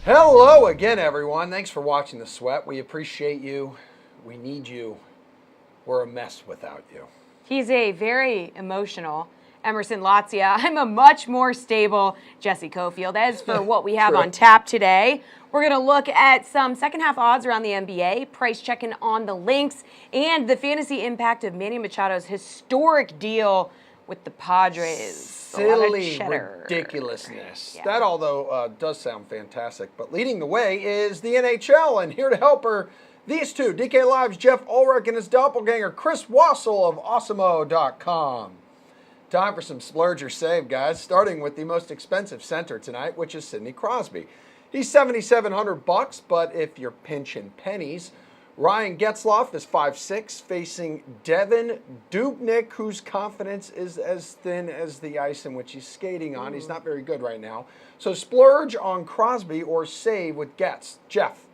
Hello again, everyone. Thanks for watching The Sweat. We appreciate you. We need you. We're a mess without you. He's a very emotional Emerson Lotzia. I'm a much more stable Jessie Coffield. As for what we have on tap today, we're going to look at some second half odds around the NBA, price checking on the links, and the fantasy impact of Manny Machado's historic deal with the Padres. Silly ridiculousness. Yeah. That, although, does sound fantastic. But leading the way is the NHL, and here to help her, these two, DK Live's Jeff Ulrich and his doppelganger, Chris Wassel of Awesemo.com. Time for some splurge or save, guys, starting with the most expensive center tonight, which is Sidney Crosby. He's $7,700, but if you're pinching pennies, Ryan Getzlaf is 5'6", facing Devin Dubnyk, whose confidence is as thin as the ice in which he's skating on. He's not very good right now. So splurge on Crosby or save with Getz. Jeff.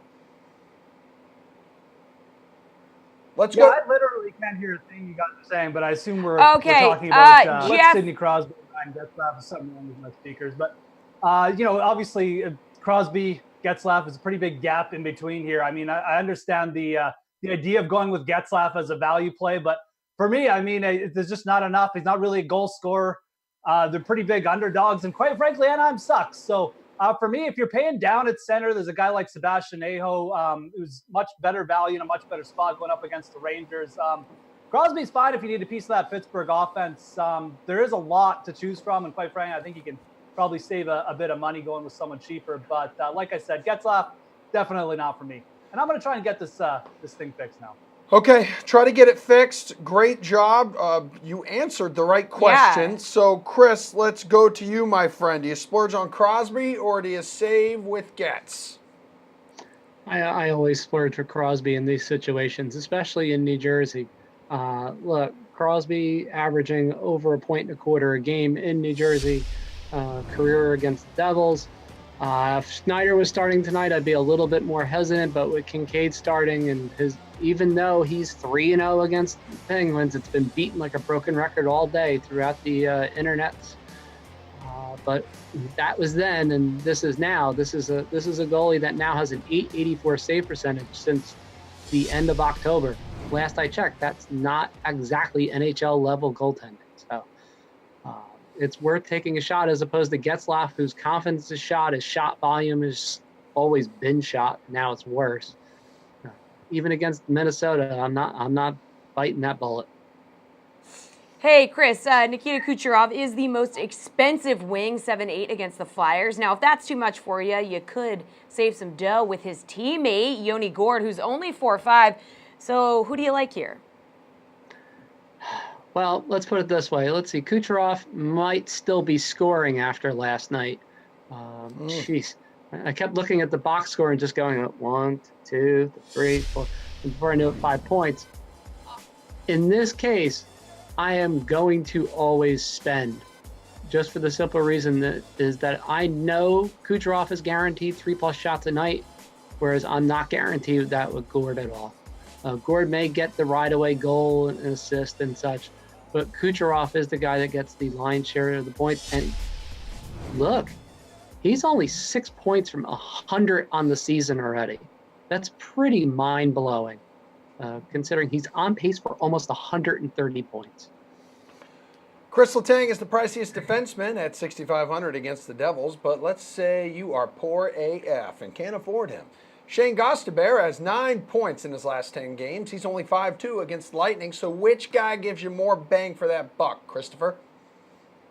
Let's go. I literally can't hear a thing you guys are saying, but I assume we're talking about Sidney Crosby and Getzlaf is something wrong with my speakers. But, obviously Crosby, Getzlaf is a pretty big gap in between here. I mean, I understand the idea of going with Getzlaf as a value play, but for me, I mean, there's just not enough. He's not really a goal scorer. They're pretty big underdogs, and quite frankly, Anaheim sucks. So for me, if you're paying down at center, there's a guy like Sebastian Aho who's much better value in a much better spot going up against the Rangers. Crosby's fine if you need a piece of that Pittsburgh offense. There is a lot to choose from, and quite frankly, I think you can probably save a bit of money going with someone cheaper. But like I said, Getzlaf, definitely not for me. And I'm going to try and get this thing fixed now. Okay, try to get it fixed. Great job. You answered the right question. Yeah. So, Chris, let's go to you, my friend. Do you splurge on Crosby or do you save with Getz? I always splurge for Crosby in these situations, especially in New Jersey. Look, Crosby averaging over 1.25 a game in New Jersey. Career against the Devils. If Schneider was starting tonight, I'd be a little bit more hesitant, but with Kincaid starting and even though he's 3-0 against the Penguins, it's been beaten like a broken record all day throughout the internets. But that was then, and this is now. This is a goalie that now has an .884 save percentage since the end of October. Last I checked, that's not exactly NHL level goaltending. So it's worth taking a shot as opposed to Getzlaf, whose confidence is shot. His shot volume has always been shot. Now it's worse. Even against Minnesota, I'm not biting that bullet. Hey, Chris, Nikita Kucherov is the most expensive wing, 7-8 against the Flyers. Now, if that's too much for you, you could save some dough with his teammate, Yoni Gord, who's only 4'5". So who do you like here? Well, let's put it this way. Let's see. Kucherov might still be scoring after last night. Jeez. I kept looking at the box score and just going, 1, 2, 3, 4, and before I knew it, 5 points. In this case, I am going to always spend, just for the simple reason that I know Kucherov is guaranteed 3+ shots a night, whereas I'm not guaranteed that with Gord at all. Gord may get the ride-away goal and assist and such, but Kucherov is the guy that gets the lion's share of the points. And look, he's only 6 points from 100 on the season already. That's pretty mind-blowing, considering he's on pace for almost 130 points. Chris Letang is the priciest defenseman at $6,500 against the Devils, but let's say you are poor AF and can't afford him. Shane Gostisbehere has 9 points in his last 10 games. He's only 5'2" against Lightning. So which guy gives you more bang for that buck, Christopher?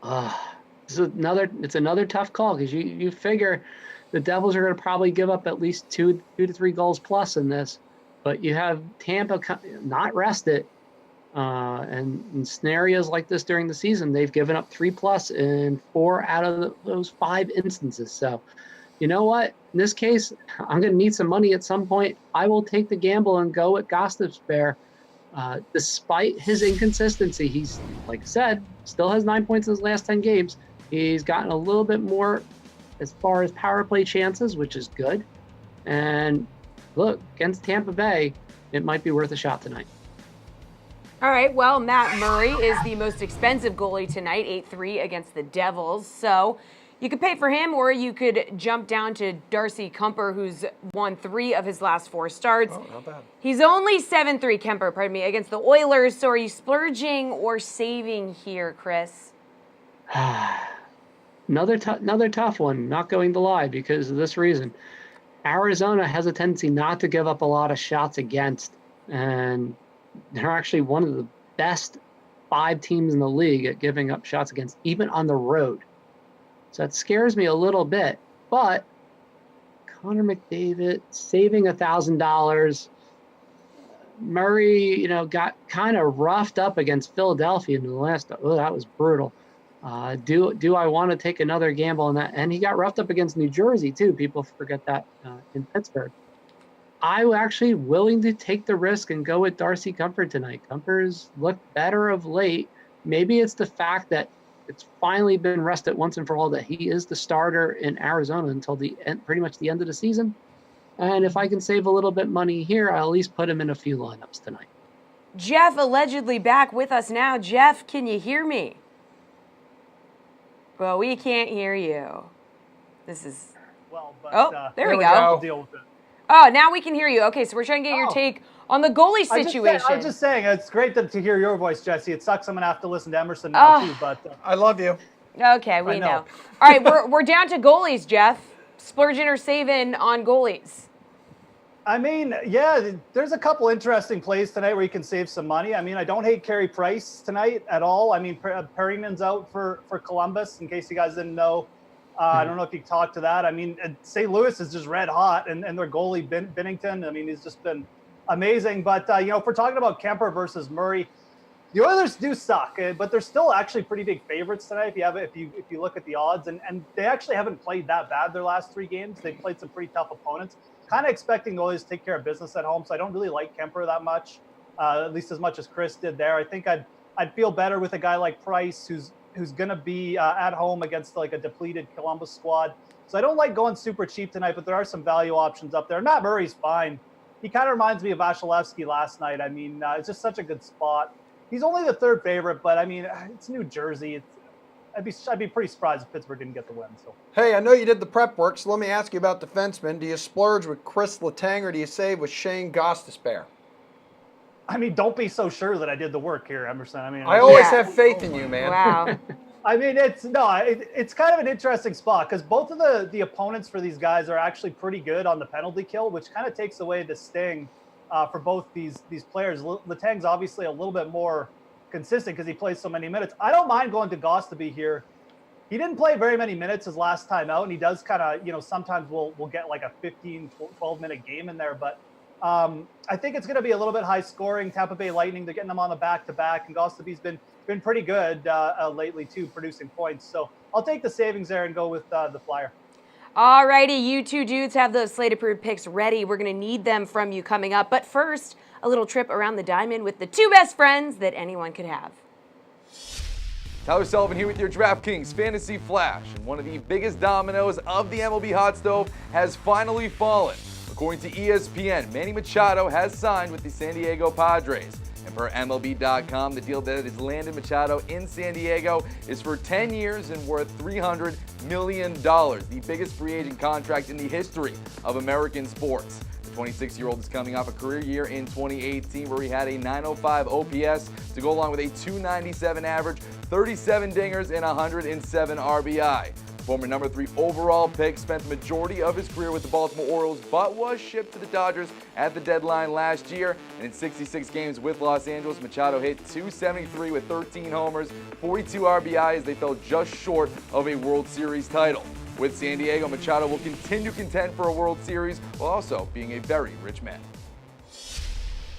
It's another tough call because you figure the Devils are going to probably give up at least 2 to 3 goals plus in this. But you have Tampa not rested. And in scenarios like this during the season, they've given up 3+ in 4 out of those 5 instances. So, you know what? In this case, I'm going to need some money at some point. I will take the gamble and go with Gostisbehere. Despite his inconsistency, he's, like I said, still has 9 points in his last 10 games. He's gotten a little bit more as far as power play chances, which is good. And look, against Tampa Bay, it might be worth a shot tonight. All right, well, Matt Murray is the most expensive goalie tonight, 8-3 against the Devils. So You could pay for him, or you could jump down to Darcy Kuemper, who's won 3 of his last 4 starts. Oh, not bad. He's only 7-3, Kuemper, pardon me, against the Oilers. So are you splurging or saving here, Chris? Another tough one, not going to lie, because of this reason. Arizona has a tendency not to give up a lot of shots against, and they're actually one of the best 5 teams in the league at giving up shots against, even on the road. So that scares me a little bit. But Connor McDavid saving $1,000. Murray, got kind of roughed up against Philadelphia in the last. Oh, that was brutal. Do I want to take another gamble on that? And he got roughed up against New Jersey too. People forget that in Pittsburgh. I'm actually willing to take the risk and go with Darcy Kuemper tonight. Kuemper's looked better of late. Maybe it's the fact that it's finally been rested once and for all that he is the starter in Arizona until pretty much the end of the season. And if I can save a little bit money here, I'll at least put him in a few lineups tonight. Jeff allegedly back with us now. Jeff, can you hear me? Well, we can't hear you. This is... Well, but, there we go. Deal with it. Oh, now we can hear you. Okay, so we're trying to get your take on the goalie situation. I was just saying, it's great to hear your voice, Jesse. It sucks I'm going to have to listen to Emerson now, too. But I love you. Okay, we know. All right, we're down to goalies, Jeff. Splurging or saving on goalies? I mean, yeah, there's a couple interesting plays tonight where you can save some money. I mean, I don't hate Carey Price tonight at all. I mean, Perryman's out for Columbus, in case you guys didn't know. I don't know if you talked to that. I mean, St. Louis is just red hot, and their goalie, Binnington, I mean, he's just been amazing. But, if we're talking about Kuemper versus Murray, the Oilers do suck, but they're still actually pretty big favorites tonight if you look at the odds. And they actually haven't played that bad their last 3 games. They've played some pretty tough opponents. Kind of expecting the Oilers to take care of business at home, so I don't really like Kuemper that much, at least as much as Chris did there. I think I'd feel better with a guy like Price, who's going to be at home against like a depleted Columbus squad. So I don't like going super cheap tonight, but there are some value options up there. Matt Murray's fine. He kind of reminds me of Vasilevsky last night. I mean, it's just such a good spot. He's only the 3rd favorite, but I mean, it's New Jersey. I'd be pretty surprised if Pittsburgh didn't get the win. So. Hey, I know you did the prep work, so let me ask you about defensemen. Do you splurge with Chris Letang or do you save with Shane Gostisbehere? I mean, don't be so sure that I did the work here, Emerson. I mean, I always have faith in you, man. Wow. I mean, it's kind of an interesting spot because both of the opponents for these guys are actually pretty good on the penalty kill, which kind of takes away the sting for both these players. Letang's obviously a little bit more consistent because he plays so many minutes. I don't mind going to Gostisbehere here. He didn't play very many minutes his last time out, and he does kind of, sometimes we'll get like a 15, 12-minute game in there. But I think it's going to be a little bit high scoring. Tampa Bay Lightning, they're getting them on the back-to-back, and Gostisbehere's been pretty good lately too, producing points. So I'll take the savings there and go with the Flyer. All righty, you two dudes have those slate-approved picks ready. We're going to need them from you coming up. But first, a little trip around the diamond with the 2 best friends that anyone could have. Tyler Sullivan here with your DraftKings Fantasy Flash. And one of the biggest dominoes of the MLB hot stove has finally fallen. According to ESPN, Manny Machado has signed with the San Diego Padres. And per MLB.com, the deal that has landed Machado in San Diego is for 10 years and worth $300 million, the biggest free agent contract in the history of American sports. The 26-year-old is coming off a career year in 2018 where he had a 905 OPS to go along with a 297 average, 37 dingers, and 107 RBI. Former number 3 overall pick spent the majority of his career with the Baltimore Orioles, but was shipped to the Dodgers at the deadline last year. And in 66 games with Los Angeles, Machado hit .273 with 13 homers, 42 RBI as they fell just short of a World Series title. With San Diego, Machado will continue to contend for a World Series while also being a very rich man.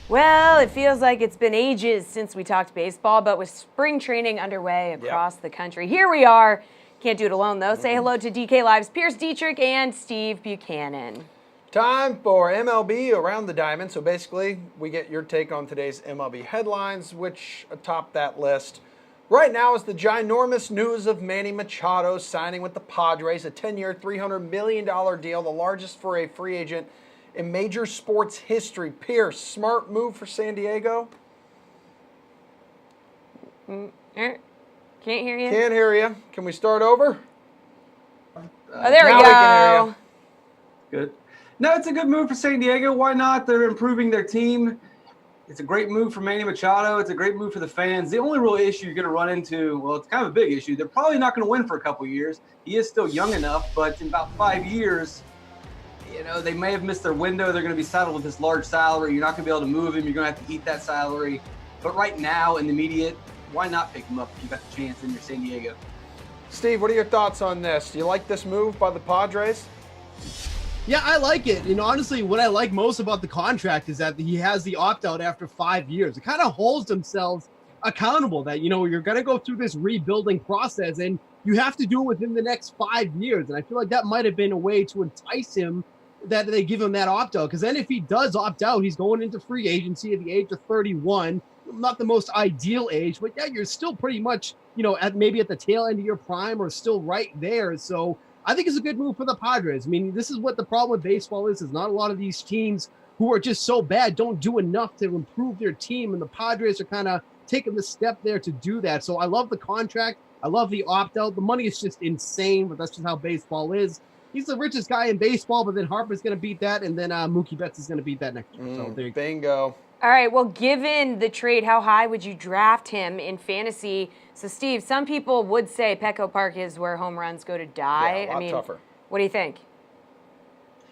Well, it feels like it's been ages since we talked baseball, but with spring training underway across the country, here we are. Can't do it alone, though. Say hello to DK Live's Pierce Dietrich and Steve Buchanan. Time for MLB Around the Diamond. So basically, we get your take on today's MLB headlines, which atop that list right now is the ginormous news of Manny Machado signing with the Padres, a 10-year, $300 million deal, the largest for a free agent in major sports history. Pierce, smart move for San Diego? Can't hear you. Can't hear you. Can we start over? Oh, there we now we can hear go. you. Good. No, it's a good move for San Diego. Why not? They're improving their team. It's a great move for Manny Machado. It's a great move for the fans. The only real issue you're going to run into, well, it's kind of a big issue. They're probably not going to win for a couple of years. He is still young enough, but in about 5 years, you know, they may have missed their window. They're going to be saddled with this large salary. You're not going to be able to move him. You're going to have to eat that salary. But right now, in the immediate, why not pick him up if you got the chance in your San Diego? Steve, what are your thoughts on this? Do you like this move by the Padres? Yeah, I like it. You know, honestly, what I like most about the contract is that he has the opt-out after 5 years. It kind of holds themselves accountable that, you know, you're going to go through this rebuilding process and you have to do it within the next 5 years. And I feel like that might have been a way to entice him, that they give him that opt-out. Because then if he does opt out, he's going into free agency at the age of 31. Not the most ideal age, but yeah, you're still pretty much, you know, maybe at the tail end of your prime or still right there. So I think it's a good move for the Padres. I mean, this is what the problem with baseball is not a lot of these teams who are just so bad don't do enough to improve their team, and the Padres are kind of taking the step there to do that. So I love the contract. I love the opt-out. The money is just insane, but that's just how baseball is. He's the richest guy in baseball, but then Harper's going to beat that, and then Mookie Betts is going to beat that next year. So there you go. Bingo. All right, well, given the trade, how high would you draft him in fantasy? So, Steve, some people would say Petco Park is where home runs go to die. Yeah, a lot tougher. What do you think?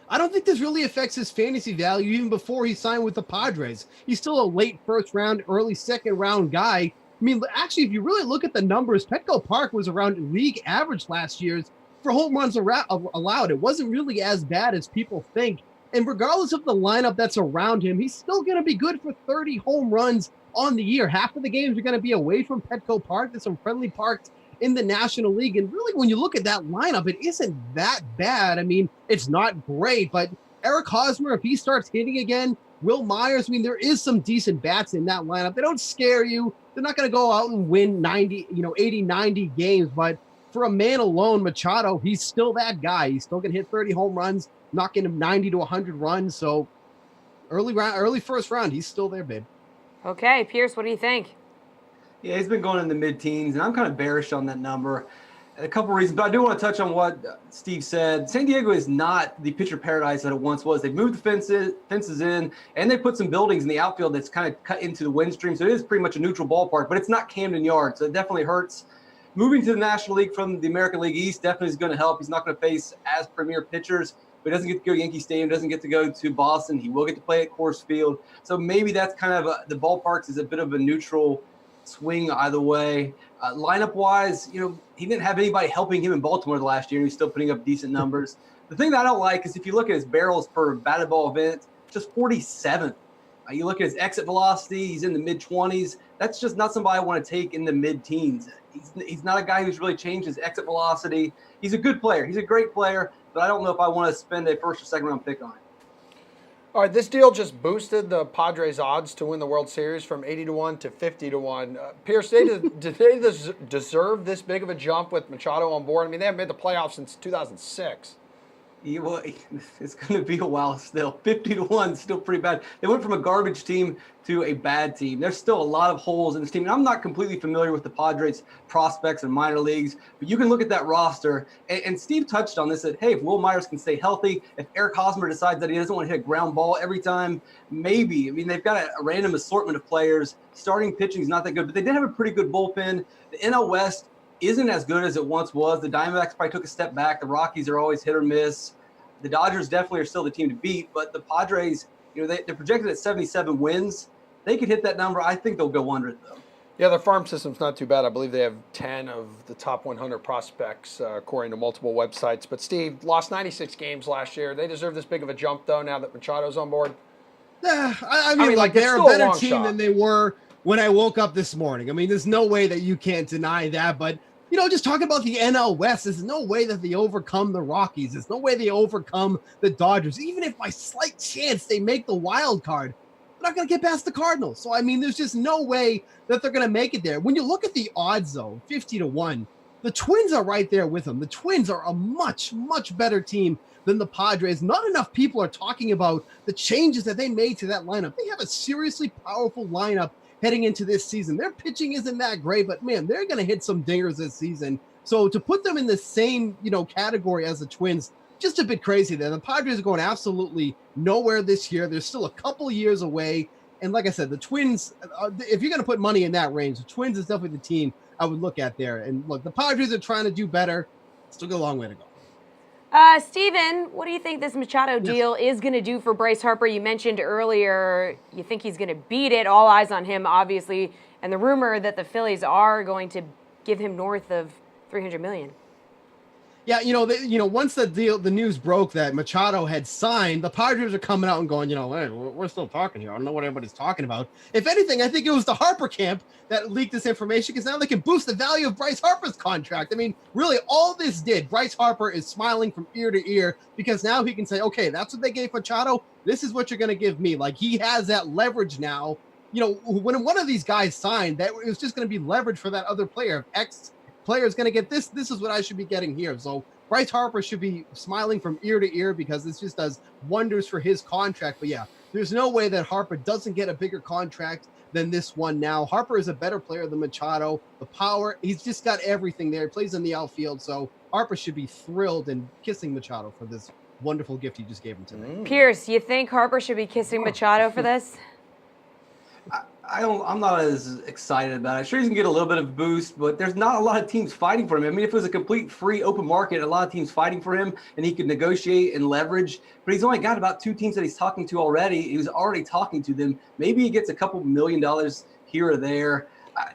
I don't think this really affects his fantasy value even before he signed with the Padres. He's still a late first round, early second round guy. I mean, actually, if you really look at the numbers, Petco Park was around league average last year for home runs allowed. It wasn't really as bad as people think. And regardless of the lineup that's around him, he's still going to be good for 30 home runs on the year. Half of the games are going to be away from Petco Park. There's some friendly parks in the National League. And really, when you look at that lineup, it isn't that bad. I mean, it's not great, but Eric Hosmer, if he starts hitting again, Will Myers, I mean, there is some decent bats in that lineup. They don't scare you. They're not going to go out and win 80, 90 games. But for a man alone, Machado, he's still that guy. He's still going to hit 30 home runs, knocking him 90 to 100 runs. So early first round, he's still there, babe. Okay, Pierce, what do you think? Yeah, he's been going in the mid-teens, and I'm kind of bearish on that number. A couple reasons, but I do want to touch on what Steve said. San Diego is not the pitcher paradise that it once was. They've moved the fences in, and they put some buildings in the outfield that's kind of cut into the wind stream, so it is pretty much a neutral ballpark, but it's not Camden Yards, so it definitely hurts. Moving to the National League from the American League East definitely is going to help. He's not going to face as premier pitchers, but he doesn't get to go to Yankee Stadium, doesn't get to go to Boston. He will get to play at Coors Field. So maybe that's kind of the ballparks is a bit of a neutral swing either way. Lineup-wise, you know, he didn't have anybody helping him in Baltimore the last year, and he's still putting up decent numbers. The thing that I don't like is if you look at his barrels per batted ball event, just 47th. You look at his exit velocity, he's in the mid-20s. That's just not somebody I want to take in the mid-teens. He's not a guy who's really changed his exit velocity. He's a good player. He's a great player, but I don't know if I want to spend a first or second round pick on him. All right, this deal just boosted the Padres' odds to win the World Series from 80 to 1 to 50 to 1. Pierce, did they deserve this big of a jump with Machado on board? I mean, they haven't made the playoffs since 2006. Yeah, well, it's going to be a while still. 50 to 1 is still pretty bad. They went from a garbage team to a bad team. There's still a lot of holes in this team. And I'm not completely familiar with the Padres prospects and minor leagues, but you can look at that roster. And Steve touched on this, that, hey, if Will Myers can stay healthy, if Eric Hosmer decides that he doesn't want to hit a ground ball every time, maybe. I mean, they've got a random assortment of players. Starting pitching is not that good, but they did have a pretty good bullpen. The NL West isn't as good as it once was. The Diamondbacks probably took a step back. The Rockies are always hit or miss. The Dodgers definitely are still the team to beat, but the Padres, you know, they're projected at 77 wins. They could hit that number. I think they'll go under it, though. Yeah, their farm system's not too bad. I believe they have 10 of the top 100 prospects, according to multiple websites. But Steve, lost 96 games last year. They deserve this big of a jump, though, now that Machado's on board. Yeah, I mean, like they're a better team than they were when I woke up this morning. I mean, there's no way that you can't deny that, but you know, just talking about the NL West, there's no way that they overcome the Rockies. There's no way they overcome the Dodgers. Even if by slight chance they make the wild card, they're not going to get past the Cardinals. So, I mean, there's just no way that they're going to make it there. When you look at the odds, though, 50 to 1, the Twins are right there with them. The Twins are a much, much better team than the Padres. Not enough people are talking about the changes that they made to that lineup. They have a seriously powerful lineup heading into this season. Their pitching isn't that great, but man, they're going to hit some dingers this season. So to put them in the same, category as the Twins, just a bit crazy there. The Padres are going absolutely nowhere this year. They're still a couple of years away. And like I said, the Twins, if you're going to put money in that range, the Twins is definitely the team I would look at there. And look, the Padres are trying to do better. Still got a long way to go. Steven, what do you think this Machado deal is going to do for Bryce Harper? You mentioned earlier you think he's going to beat it. All eyes on him, obviously. And the rumor that the Phillies are going to give him north of $300 million. Yeah, once the news broke that Machado had signed, the Padres are coming out and going, hey, we're still talking here. I don't know what everybody's talking about. If anything, I think it was the Harper camp that leaked this information because now they can boost the value of Bryce Harper's contract. I mean, really, all this did, Bryce Harper is smiling from ear to ear because now he can say, okay, that's what they gave Machado. This is what you're going to give me. Like, he has that leverage now. When one of these guys signed, that it was just going to be leverage for that other player. If X player is going to get this is what I should be getting here. So Bryce Harper should be smiling from ear to ear because this just does wonders for his contract. But yeah, there's no way that Harper doesn't get a bigger contract than this one now. Harper is a better player than Machado. The power, he's just got everything there. He plays in the outfield. So Harper should be thrilled and kissing Machado for this wonderful gift he just gave him today. Pierce, you think Harper should be kissing Machado for this? I'm not as excited about it. Sure, he's gonna get a little bit of a boost, but there's not a lot of teams fighting for him. I mean, if it was a complete free open market, a lot of teams fighting for him and he could negotiate and leverage, but he's only got about 2 teams that he's talking to already. He was already talking to them. Maybe he gets a couple $1 million here or there.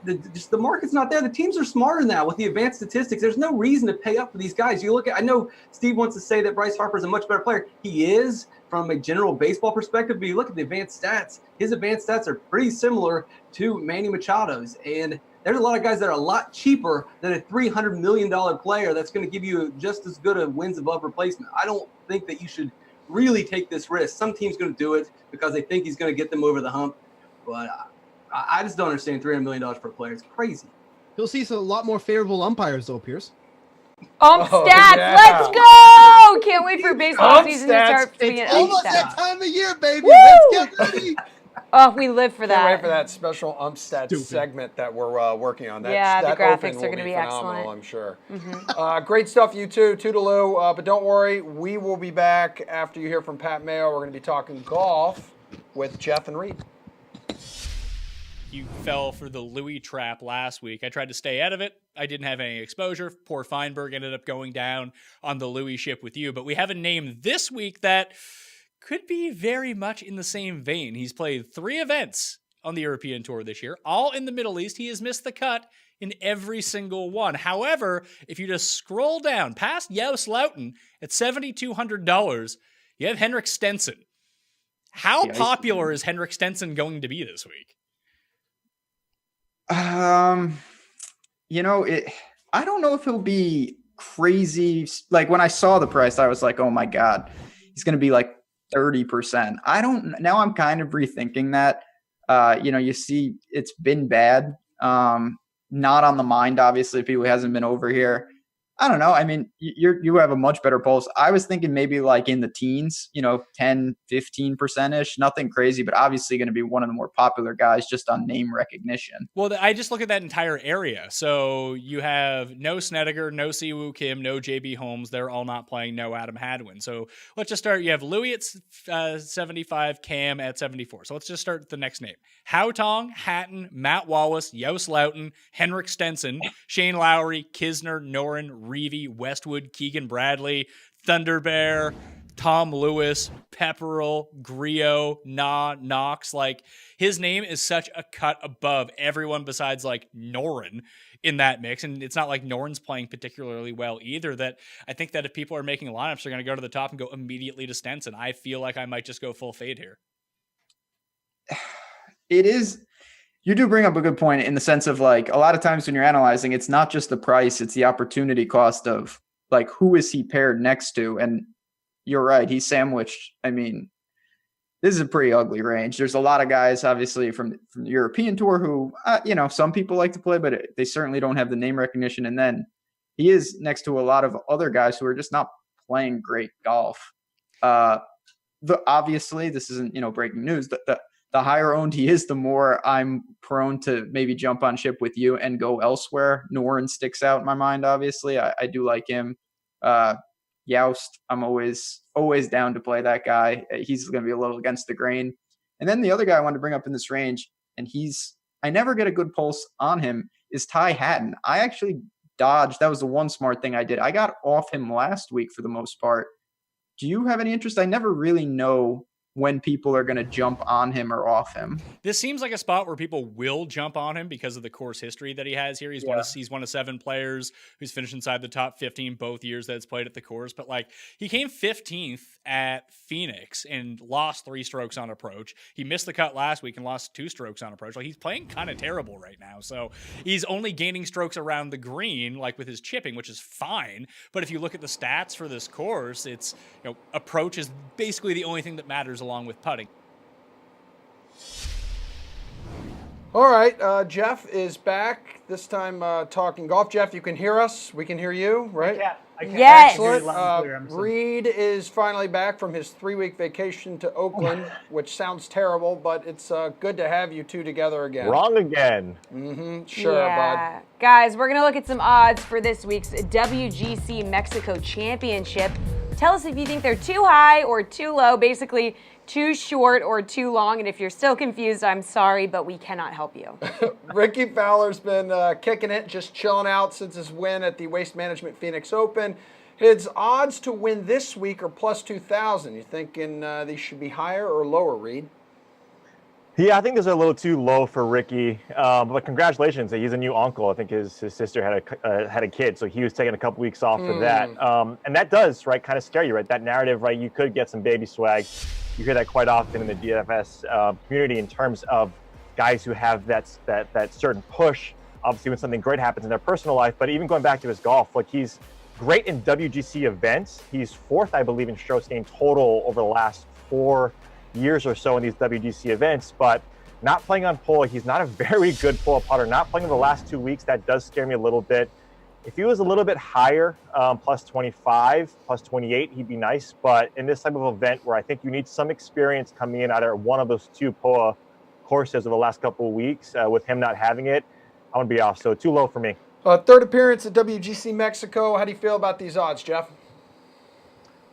The market's not there. The teams are smarter now with the advanced statistics. There's no reason to pay up for these guys. You look at, I know Steve wants to say that Bryce Harper is a much better player. He is from a general baseball perspective, but you look at the advanced stats, his advanced stats are pretty similar to Manny Machado's. And there's a lot of guys that are a lot cheaper than a $300 million player that's going to give you just as good a wins above replacement. I don't think that you should really take this risk. Some team's going to do it because they think he's going to get them over the hump. But I just don't understand $300 million per player. It's crazy. You'll see a lot more favorable umpires, though, Pierce. Stats, yeah. Let's go! Can't wait for baseball season to start. It's almost that time of year, baby. Woo! Let's get ready. Oh, we live for that. Can't wait for that special stats segment that we're working on. That the graphics are going to be phenomenal, excellent. I'm sure. Great stuff, you two. Toodaloo. But don't worry, we will be back after you hear from Pat Mayo. We're going to be talking golf with Jeff and Reed. You fell for the Louis trap last week. I tried to stay out of it. I didn't have any exposure. Poor Feinberg ended up going down on the Louis ship with you. But we have a name this week that could be very much in the same vein. He's played 3 events on the European Tour this year, all in the Middle East. He has missed the cut in every single one. However, if you just scroll down past Joost Luiten at $7,200, you have Henrik Stenson. How popular is Henrik Stenson going to be this week? I don't know if he'll be crazy. Like when I saw the price, I was like, oh my God, he's going to be like 30%. Now I'm kind of rethinking that. You see it's been bad. Not on the mind, obviously, people who hasn't been over here. I don't know. I mean, you have a much better pulse. I was thinking maybe like in the teens, 10, 15%-ish, nothing crazy, but obviously going to be one of the more popular guys just on name recognition. Well, I just look at that entire area. So you have no Snedeker, no Siwoo Kim, no JB Holmes. They're all not playing, no Adam Hadwin. So let's just start. You have Louis at 75, Cam at 74. So let's just start the next name. Hao Tong, Hatton, Matt Wallace, Joost Luiten, Henrik Stenson, Shane Lowry, Kisner, Noren, Reevy, Westwood, Keegan Bradley, Thunder Bear, Tom Lewis, Pepperell, Griot, Knox. Like, his name is such a cut above everyone besides like Noren in that mix. And it's not like Noren's playing particularly well either, that I think that if people are making lineups, they're going to go to the top and go immediately to Stenson. I feel like I might just go full fade here. It is. You do bring up a good point in the sense of like a lot of times when you're analyzing, it's not just the price, it's the opportunity cost of like, who is he paired next to? And you're right. He's sandwiched. I mean, this is a pretty ugly range. There's a lot of guys obviously from the European Tour who, some people like to play, but they certainly don't have the name recognition. And then he is next to a lot of other guys who are just not playing great golf. Obviously this isn't, breaking news. The the higher owned he is, the more I'm prone to maybe jump on ship with you and go elsewhere. Noren sticks out in my mind, obviously. I do like him. Youst, I'm always down to play that guy. He's going to be a little against the grain. And then the other guy I wanted to bring up in this range, and I never get a good pulse on him, is Ty Hatton. I actually dodged. That was the one smart thing I did. I got off him last week for the most part. Do you have any interest? I never really know when people are going to jump on him or off him. This seems like a spot where people will jump on him because of the course history that he has here. He's one of 7 players who's finished inside the top 15 both years that it's played at the course. But like, he came 15th at Phoenix and lost 3 strokes on approach. He missed the cut last week and lost 2 strokes on approach. Like, he's playing kind of terrible right now. So he's only gaining strokes around the green, like with his chipping, which is fine. But if you look at the stats for this course, it's, approach is basically the only thing that matters along with putting. All right, Jeff is back, this time talking golf. Jeff, you can hear us. We can hear you, right? I can. Yes. Excellent. Reed is finally back from his 3-week vacation to Oakland, which sounds terrible, but it's good to have you two together again. Wrong again. Mm-hmm. Sure, bud. Guys, we're going to look at some odds for this week's WGC-Mexico Championship. Tell us if you think they're too high or too low, basically too short or too long. And if you're still confused, I'm sorry, but we cannot help you. Rickie Fowler's been kicking it, just chilling out since his win at the Waste Management Phoenix Open. His odds to win this week are plus 2,000. You thinking these should be higher or lower, Reed? Yeah, I think those are a little too low for Rickie. But congratulations, he's a new uncle. I think his sister had a kid, so he was taking a couple weeks off for that. And that does, right, kind of scare you, right? That narrative, right? You could get some baby swag. You hear that quite often in the DFS community in terms of guys who have that certain push. Obviously, when something great happens in their personal life, but even going back to his golf, like he's great in WGC events. He's 4th, I believe, in strokes gained total over the last 4 years or so in these WGC events, but not playing on pole. He's not a very good pull-up putter. Not playing in the last 2 weeks, that does scare me a little bit. If he was a little bit higher, plus 25, plus 28, he'd be nice. But in this type of event where I think you need some experience coming in either one of those 2 POA courses over the last couple of weeks, with him not having it, I'm going to be off. So too low for me. 3rd appearance at WGC Mexico. How do you feel about these odds, Jeff?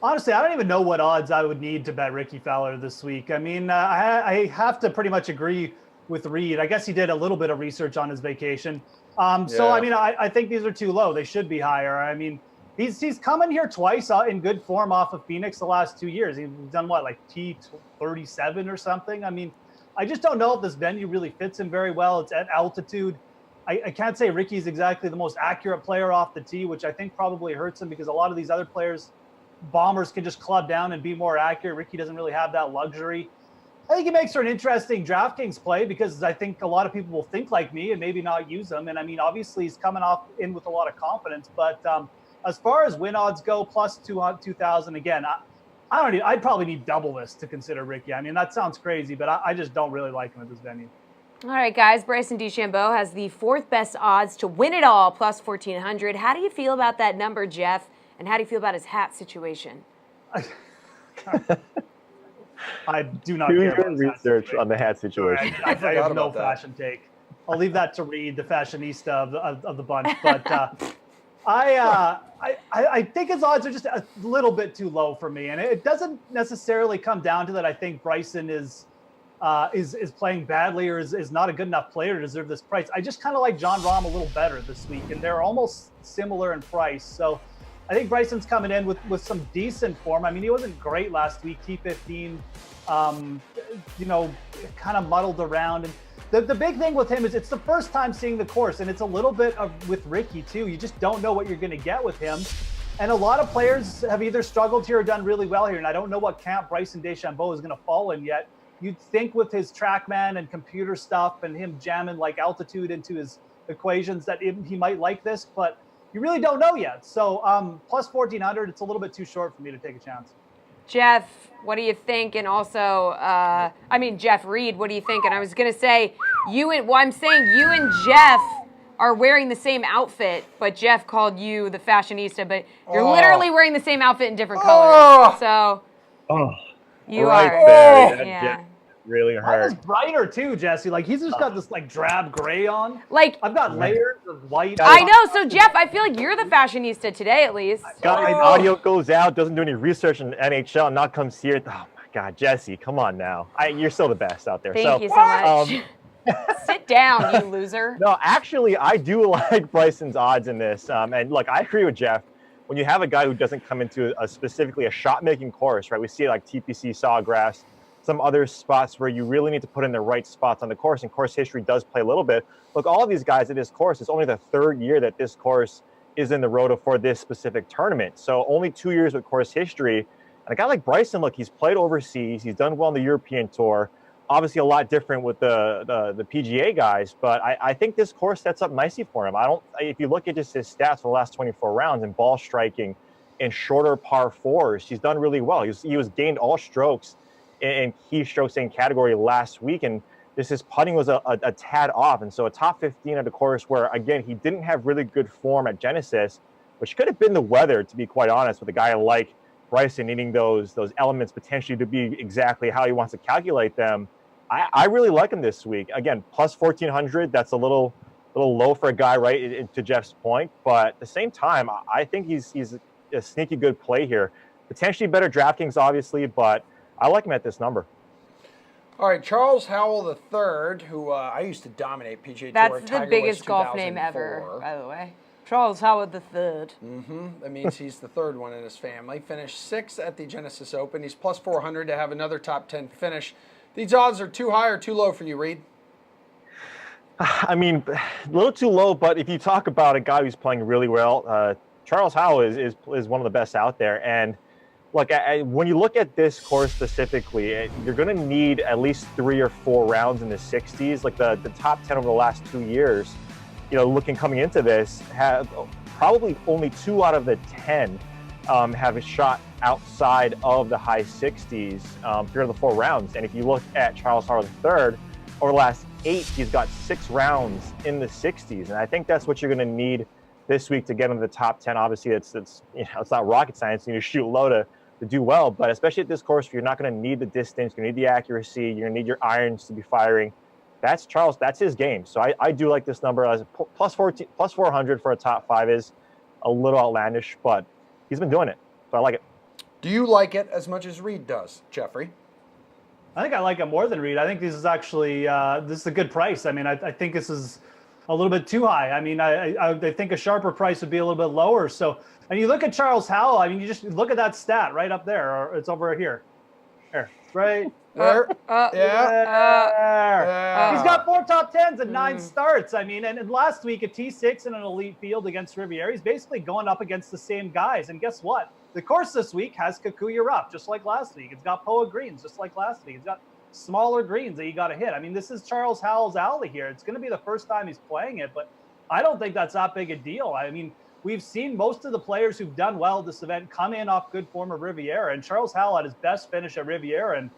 Honestly, I don't even know what odds I would need to bet Rickie Fowler this week. I mean, I have to pretty much agree with Reed. I guess he did a little bit of research on his vacation. So, I mean, I think these are too low. They should be higher. I mean, he's come in here twice in good form off of Phoenix the last 2 years. He's done what, like T37 or something? I mean, I just don't know if this venue really fits him very well. It's at altitude. I can't say Rickie's exactly the most accurate player off the tee, which I think probably hurts him because a lot of these other players, bombers, can just club down and be more accurate. Rickie doesn't really have that luxury. I think it makes for an interesting DraftKings play because I think a lot of people will think like me and maybe not use them. And I mean, obviously he's coming in with a lot of confidence, but as far as win odds go, plus 2,000, again, I'd probably need double this to consider Rickie. I mean, that sounds crazy, but I just don't really like him at this venue. All right, guys, Bryson DeChambeau has the 4th best odds to win it all, plus 1,400. How do you feel about that number, Jeff? And how do you feel about his hat situation? I do not do care your research on the hat situation. I have no fashion take. I'll leave that to Reed, the fashionista of the bunch. But I think his odds are just a little bit too low for me, and it doesn't necessarily come down to that. I think Bryson is playing badly or is not a good enough player to deserve this price. I just kind of like Jon Rahm a little better this week, and they're almost similar in price. So I think Bryson's coming in with some decent form. I mean, he wasn't great last week, T15, kind of muddled around. And the big thing with him is it's the first time seeing the course, and it's a little bit with Rickie too. You just don't know what you're going to get with him. And a lot of players have either struggled here or done really well here, and I don't know what camp Bryson DeChambeau is going to fall in yet. You'd think with his TrackMan and computer stuff and him jamming like altitude into his equations that he might like this, but you really don't know yet. So plus 1,400, it's a little bit too short for me to take a chance. Jeff, what do you think? And also, Jeff Reed, what do you think? And I was going to say, you and Jeff are wearing the same outfit, but Jeff called you the fashionista, but you're literally wearing the same outfit in different colors. So you right are. there. Yeah. really Mine hurt. is brighter too, Jesse. Like he's just got this like drab gray on. Like I've got layers of white. I know. So Jeff, I feel like you're the fashionista today, at least. Guy, audio goes out, doesn't do any research in NHL, and now comes here. Oh my God, Jesse, come on now. You're still the best out there. Thank you so much. Sit down, you loser. No, actually, I do like Bryson's odds in this. And look, I agree with Jeff. When you have a guy who doesn't come into specifically a shot-making course, right? We see like TPC, Sawgrass, some other spots where you really need to put in the right spots on the course, and course history does play a little bit. Look, all of these guys at this course, it's only the third year that this course is in the roto for this specific tournament. So only 2 years with course history. And a guy like Bryson, look, he's played overseas. He's done well on the European Tour. Obviously a lot different with the PGA guys, but I think this course sets up nicely for him. If you look at just his stats for the last 24 rounds in ball striking and shorter par fours, he's done really well. He was gained all strokes in key strokes in category last week, and his putting was a tad off. And so a top 15 at a course where, again, he didn't have really good form at Genesis, which could have been the weather, to be quite honest, with a guy like Bryson needing those elements potentially to be exactly how he wants to calculate them. I really like him this week. Again, plus 1,400, that's a little low for a guy, right, to Jeff's point. But at the same time, I think he's a sneaky good play here. Potentially better DraftKings, obviously, but I like him at this number. All right, Charles Howell III, who I used to dominate PGA Tour. That's the biggest golf name ever, by the way. Charles Howell III. That means he's the third one in his family. Finished sixth at the Genesis Open. He's plus 400 to have another top 10 finish. These odds are too high or too low for you, Reed? I mean, a little too low, but if you talk about a guy who's playing really well, Charles Howell is one of the best out there. And look, when you look at this course specifically, you're going to need at least 3 or 4 rounds in the 60s. Like the top 10 over the last 2 years, coming into this, have probably only 2 out of the 10 have a shot outside of the high 60s 3 of the 4 rounds. And if you look at Charles Howell III, over the last 8, he's got 6 rounds in the 60s. And I think that's what you're going to need this week to get into the top 10. Obviously, it's not rocket science. You need to shoot low to do well. But especially at this course, you're not going to need the distance. You're going to need the accuracy. You're going to need your irons to be firing. That's Charles. That's his game. So I do like this number. As plus 400 for a top 5 is a little outlandish, but he's been doing it. So I like it. Do you like it as much as Reed does, Jeffrey? I think I like it more than Reed. I think this is actually this is a good price. I mean, I think this is a little bit too high. I mean, I think a sharper price would be a little bit lower. So, and you look at Charles Howell. I mean, you just look at that stat right up there, or it's over here. Here, right there. Yeah. He's got 4 top 10s and 9 starts. I mean, and last week a T6 in an elite field against Riviera. He's basically going up against the same guys. And guess what? The course this week has Kikuyu rough, just like last week. It's got Poa greens, just like last week. It's got smaller greens that you got to hit. I mean, this is Charles Howell's alley here. It's going to be the first time he's playing it, but I don't think that's that big a deal. I mean, we've seen most of the players who've done well at this event come in off good form of Riviera, and Charles Howell had his best finish at Riviera in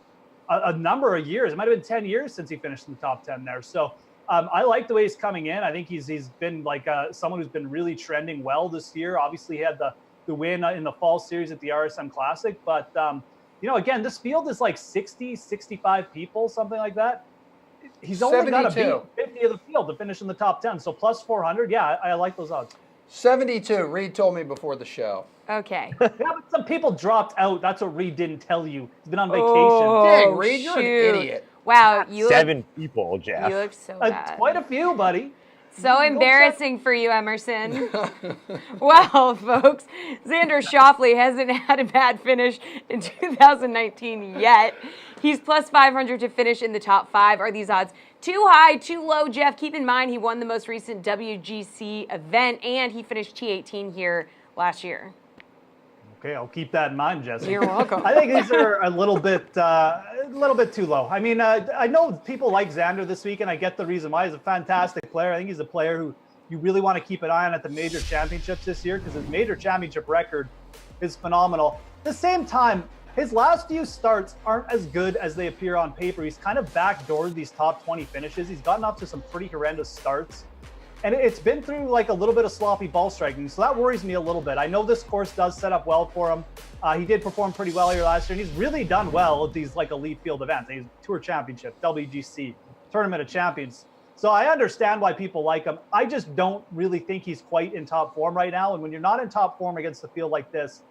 a number of years. It might have been 10 years since he finished in the top 10 there. So I like the way he's coming in. I think he's been like someone who's been really trending well this year. Obviously, he had the win in the fall series at the RSM Classic. But, again, this field is like 60, 65 people, something like that. He's only got to beat 50 of the field to finish in the top 10. So plus 400, yeah, I like those odds. 72, Reed told me before the show. Okay. Yeah, but some people dropped out. That's what Reed didn't tell you. He's been on vacation. Dang, Reed, you're an idiot. Wow. 7 people, Jeff. You look so bad. Quite a few, buddy. So embarrassing for you, Emerson. Well, folks, Xander Schauffele hasn't had a bad finish in 2019 yet. He's plus 500 to finish in the top 5. Are these odds too high, too low, Jeff? Keep in mind he won the most recent WGC event, and he finished T18 here last year. Okay, I'll keep that in mind, Jesse. You're welcome. I think these are a little bit too low. I mean, I know people like Xander this week, and I get the reason why. He's a fantastic player. I think he's a player who you really want to keep an eye on at the major championships this year because his major championship record is phenomenal. At the same time, his last few starts aren't as good as they appear on paper. He's kind of backdoored these top 20 finishes. He's gotten off to some pretty horrendous starts. And it's been through like a little bit of sloppy ball striking, so that worries me a little bit. I know this course does set up well for him. He did perform pretty well here last year, and he's really done well at these like elite field events. He's Tour Championship, WGC, Tournament of Champions. So I understand why people like him. I just don't really think he's quite in top form right now. And when you're not in top form against a field like this,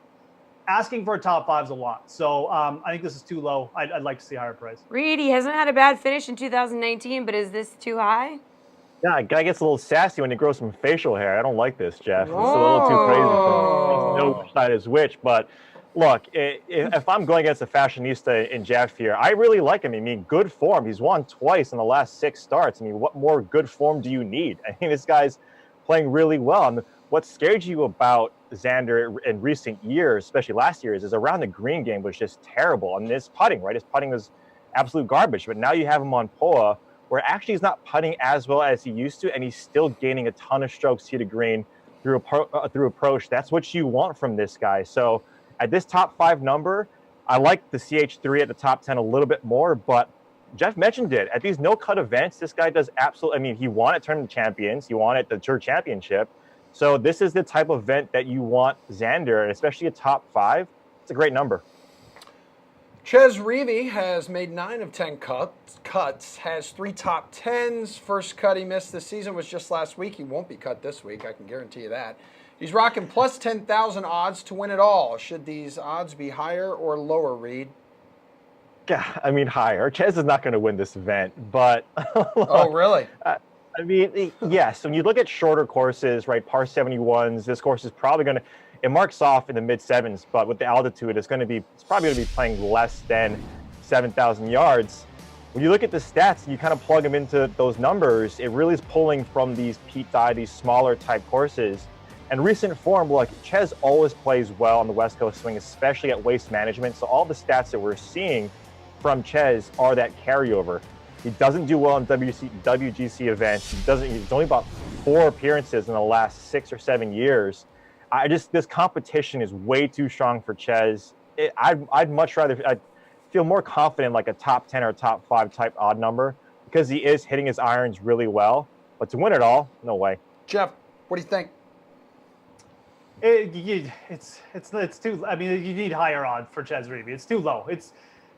asking for a top 5 is a lot. So I think this is too low. I'd like to see a higher price. Reed, he hasn't had a bad finish in 2019, but is this too high? Yeah, guy gets a little sassy when he grows some facial hair. I don't like this, Jeff. It's a little too crazy for me. I know which side is which, but look, if I'm going against a fashionista in Jeff here, I really like him. I mean, good form. He's won twice in the last 6 starts. I mean, what more good form do you need? I mean, this guy's playing really well. And what scared you about Xander in recent years, especially last year, is around the green game was just terrible. And his putting, right? His putting was absolute garbage. But now you have him on POA, where actually he's not putting as well as he used to, and he's still gaining a ton of strokes to the green through approach. That's what you want from this guy. So at this top 5 number, I like the CH3 at the top 10 a little bit more, but Jeff mentioned it. At these no-cut events, this guy does absolutely, I mean, he won at Tournament of Champions, he won at the Tour Championship. So this is the type of event that you want Xander, and especially a top 5. It's a great number. Chez Reavie has made 9 of 10 cuts, has 3 top 10s. First cut he missed this season was just last week. He won't be cut this week, I can guarantee you that. He's rocking plus 10,000 odds to win it all. Should these odds be higher or lower, Reed? Yeah, I mean higher. Chez is not going to win this event, but oh, really? I mean, yes. When you look at shorter courses, right, par 71s, this course is probably going to, it marks off in the mid 7s, but with the altitude, it's probably going to be playing less than 7,000 yards. When you look at the stats, you kind of plug them into those numbers. It really is pulling from these Pete Dye, these smaller type courses. And recent form, look, Chez always plays well on the West Coast swing, especially at waste management. So all the stats that we're seeing from Chez are that carryover. He doesn't do well in WGC events. He's only about 4 appearances in the last 6 or 7 years. This competition is way too strong for Chez. I'd much rather, I'd feel more confident like a top 10 or top 5 type odd number because he is hitting his irons really well. But to win it all, no way. Jeff, what do you think? It's too. I mean, you need higher odds for Chez Reavie. It's too low.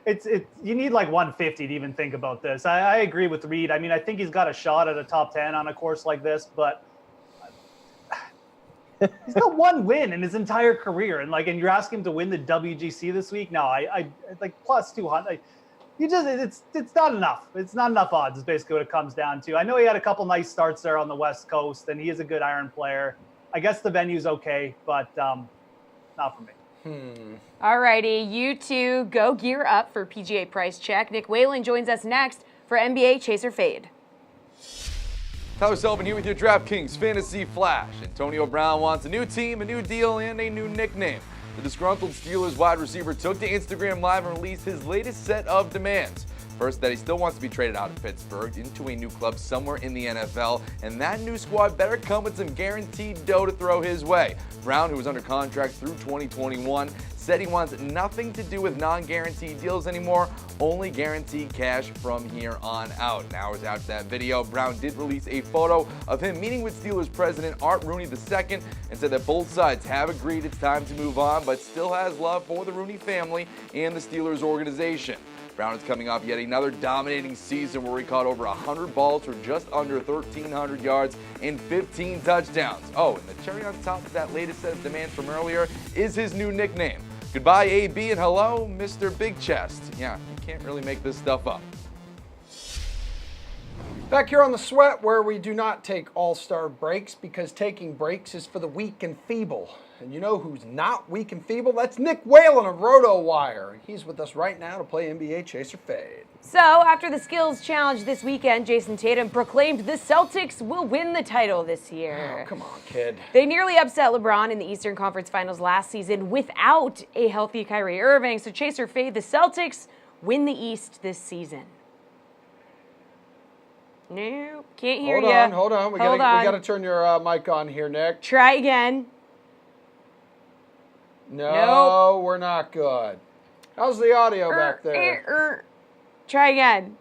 You need like 150 to even think about this. I agree with Reed. I mean, I think he's got a shot at a top 10 on a course like this, but he's got 1 win in his entire career, and you're asking him to win the WGC this week. No, I like plus 200. It's not enough. It's not enough odds. Is basically what it comes down to. I know he had a couple nice starts there on the West Coast, and he is a good iron player. I guess the venue's okay, but not for me. All righty, you two go gear up for PGA Price Check. Nick Whalen joins us next for NBA Chaser Fade. Tyler Sullivan here with your DraftKings Fantasy Flash. Antonio Brown wants a new team, a new deal, and a new nickname. The disgruntled Steelers wide receiver took to Instagram Live and released his latest set of demands. First, that he still wants to be traded out of Pittsburgh into a new club somewhere in the NFL, and that new squad better come with some guaranteed dough to throw his way. Brown, who was under contract through 2021, said he wants nothing to do with non-guaranteed deals anymore, only guaranteed cash from here on out. And hours after that video, Brown did release a photo of him meeting with Steelers president Art Rooney II and said that both sides have agreed it's time to move on, but still has love for the Rooney family and the Steelers organization. Brown is coming off yet another dominating season where he caught over 100 balls for just under 1,300 yards and 15 touchdowns. Oh, and the cherry on top of that latest set of demands from earlier is his new nickname. Goodbye, AB, and hello, Mr. Big Chest. Yeah, you can't really make this stuff up. Back here on The Sweat, where we do not take all-star breaks because taking breaks is for the weak and feeble. And you know who's not weak and feeble? That's Nick Whalen of RotoWire. He's with us right now to play NBA Chaser Fade. So, after the skills challenge this weekend, Jason Tatum proclaimed the Celtics will win the title this year. Oh, come on, kid. They nearly upset LeBron in the Eastern Conference Finals last season without a healthy Kyrie Irving. So, Chaser Fade, the Celtics win the East this season. No, can't hear you. Hold on. We got to turn your mic on here, Nick. Try again. No, We're not good. How's the audio back there? Try again.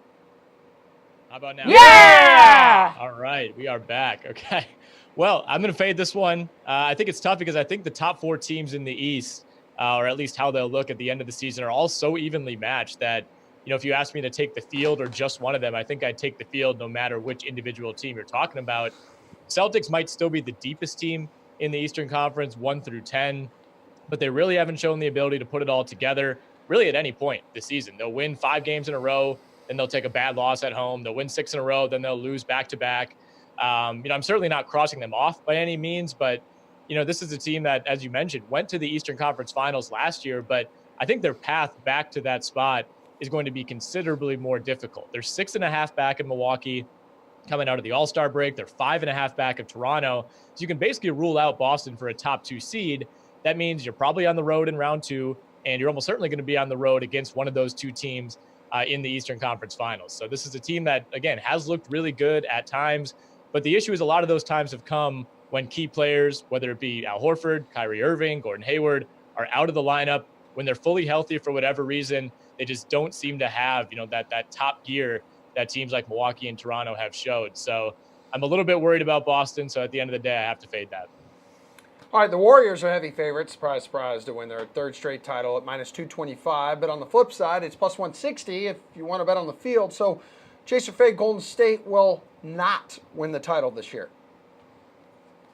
How about now? Yeah! All right, we are back. Okay. Well, I'm going to fade this one. I think it's tough because I think the top 4 teams in the East, or at least how they'll look at the end of the season, are all so evenly matched that, if you ask me to take the field or just one of them, I think I'd take the field no matter which individual team you're talking about. Celtics might still be the deepest team in the Eastern Conference, 1 through 10, but they really haven't shown the ability to put it all together really at any point this season. They'll win 5 games in a row, then they'll take a bad loss at home. They'll win 6 in a row, then they'll lose back-to-back. I'm certainly not crossing them off by any means, but, this is a team that, as you mentioned, went to the Eastern Conference Finals last year, but I think their path back to that spot is going to be considerably more difficult. They're 6.5 back in Milwaukee coming out of the All-Star break. They're 5.5 back of Toronto. So you can basically rule out Boston for a top 2 seed. That means you're probably on the road in round 2, and you're almost certainly going to be on the road against one of those 2 teams in the Eastern Conference Finals. So this is a team that, again, has looked really good at times, but the issue is a lot of those times have come when key players, whether it be Al Horford, Kyrie Irving, Gordon Hayward, are out of the lineup. When they're fully healthy for whatever reason, they just don't seem to have, that top gear that teams like Milwaukee and Toronto have showed. So I'm a little bit worried about Boston. So at the end of the day, I have to fade that. All right, the Warriors are heavy favorites, surprise, surprise, to win their 3rd straight title at -225. But on the flip side, it's +160 if you want to bet on the field. So chase or fade, Golden State will not win the title this year.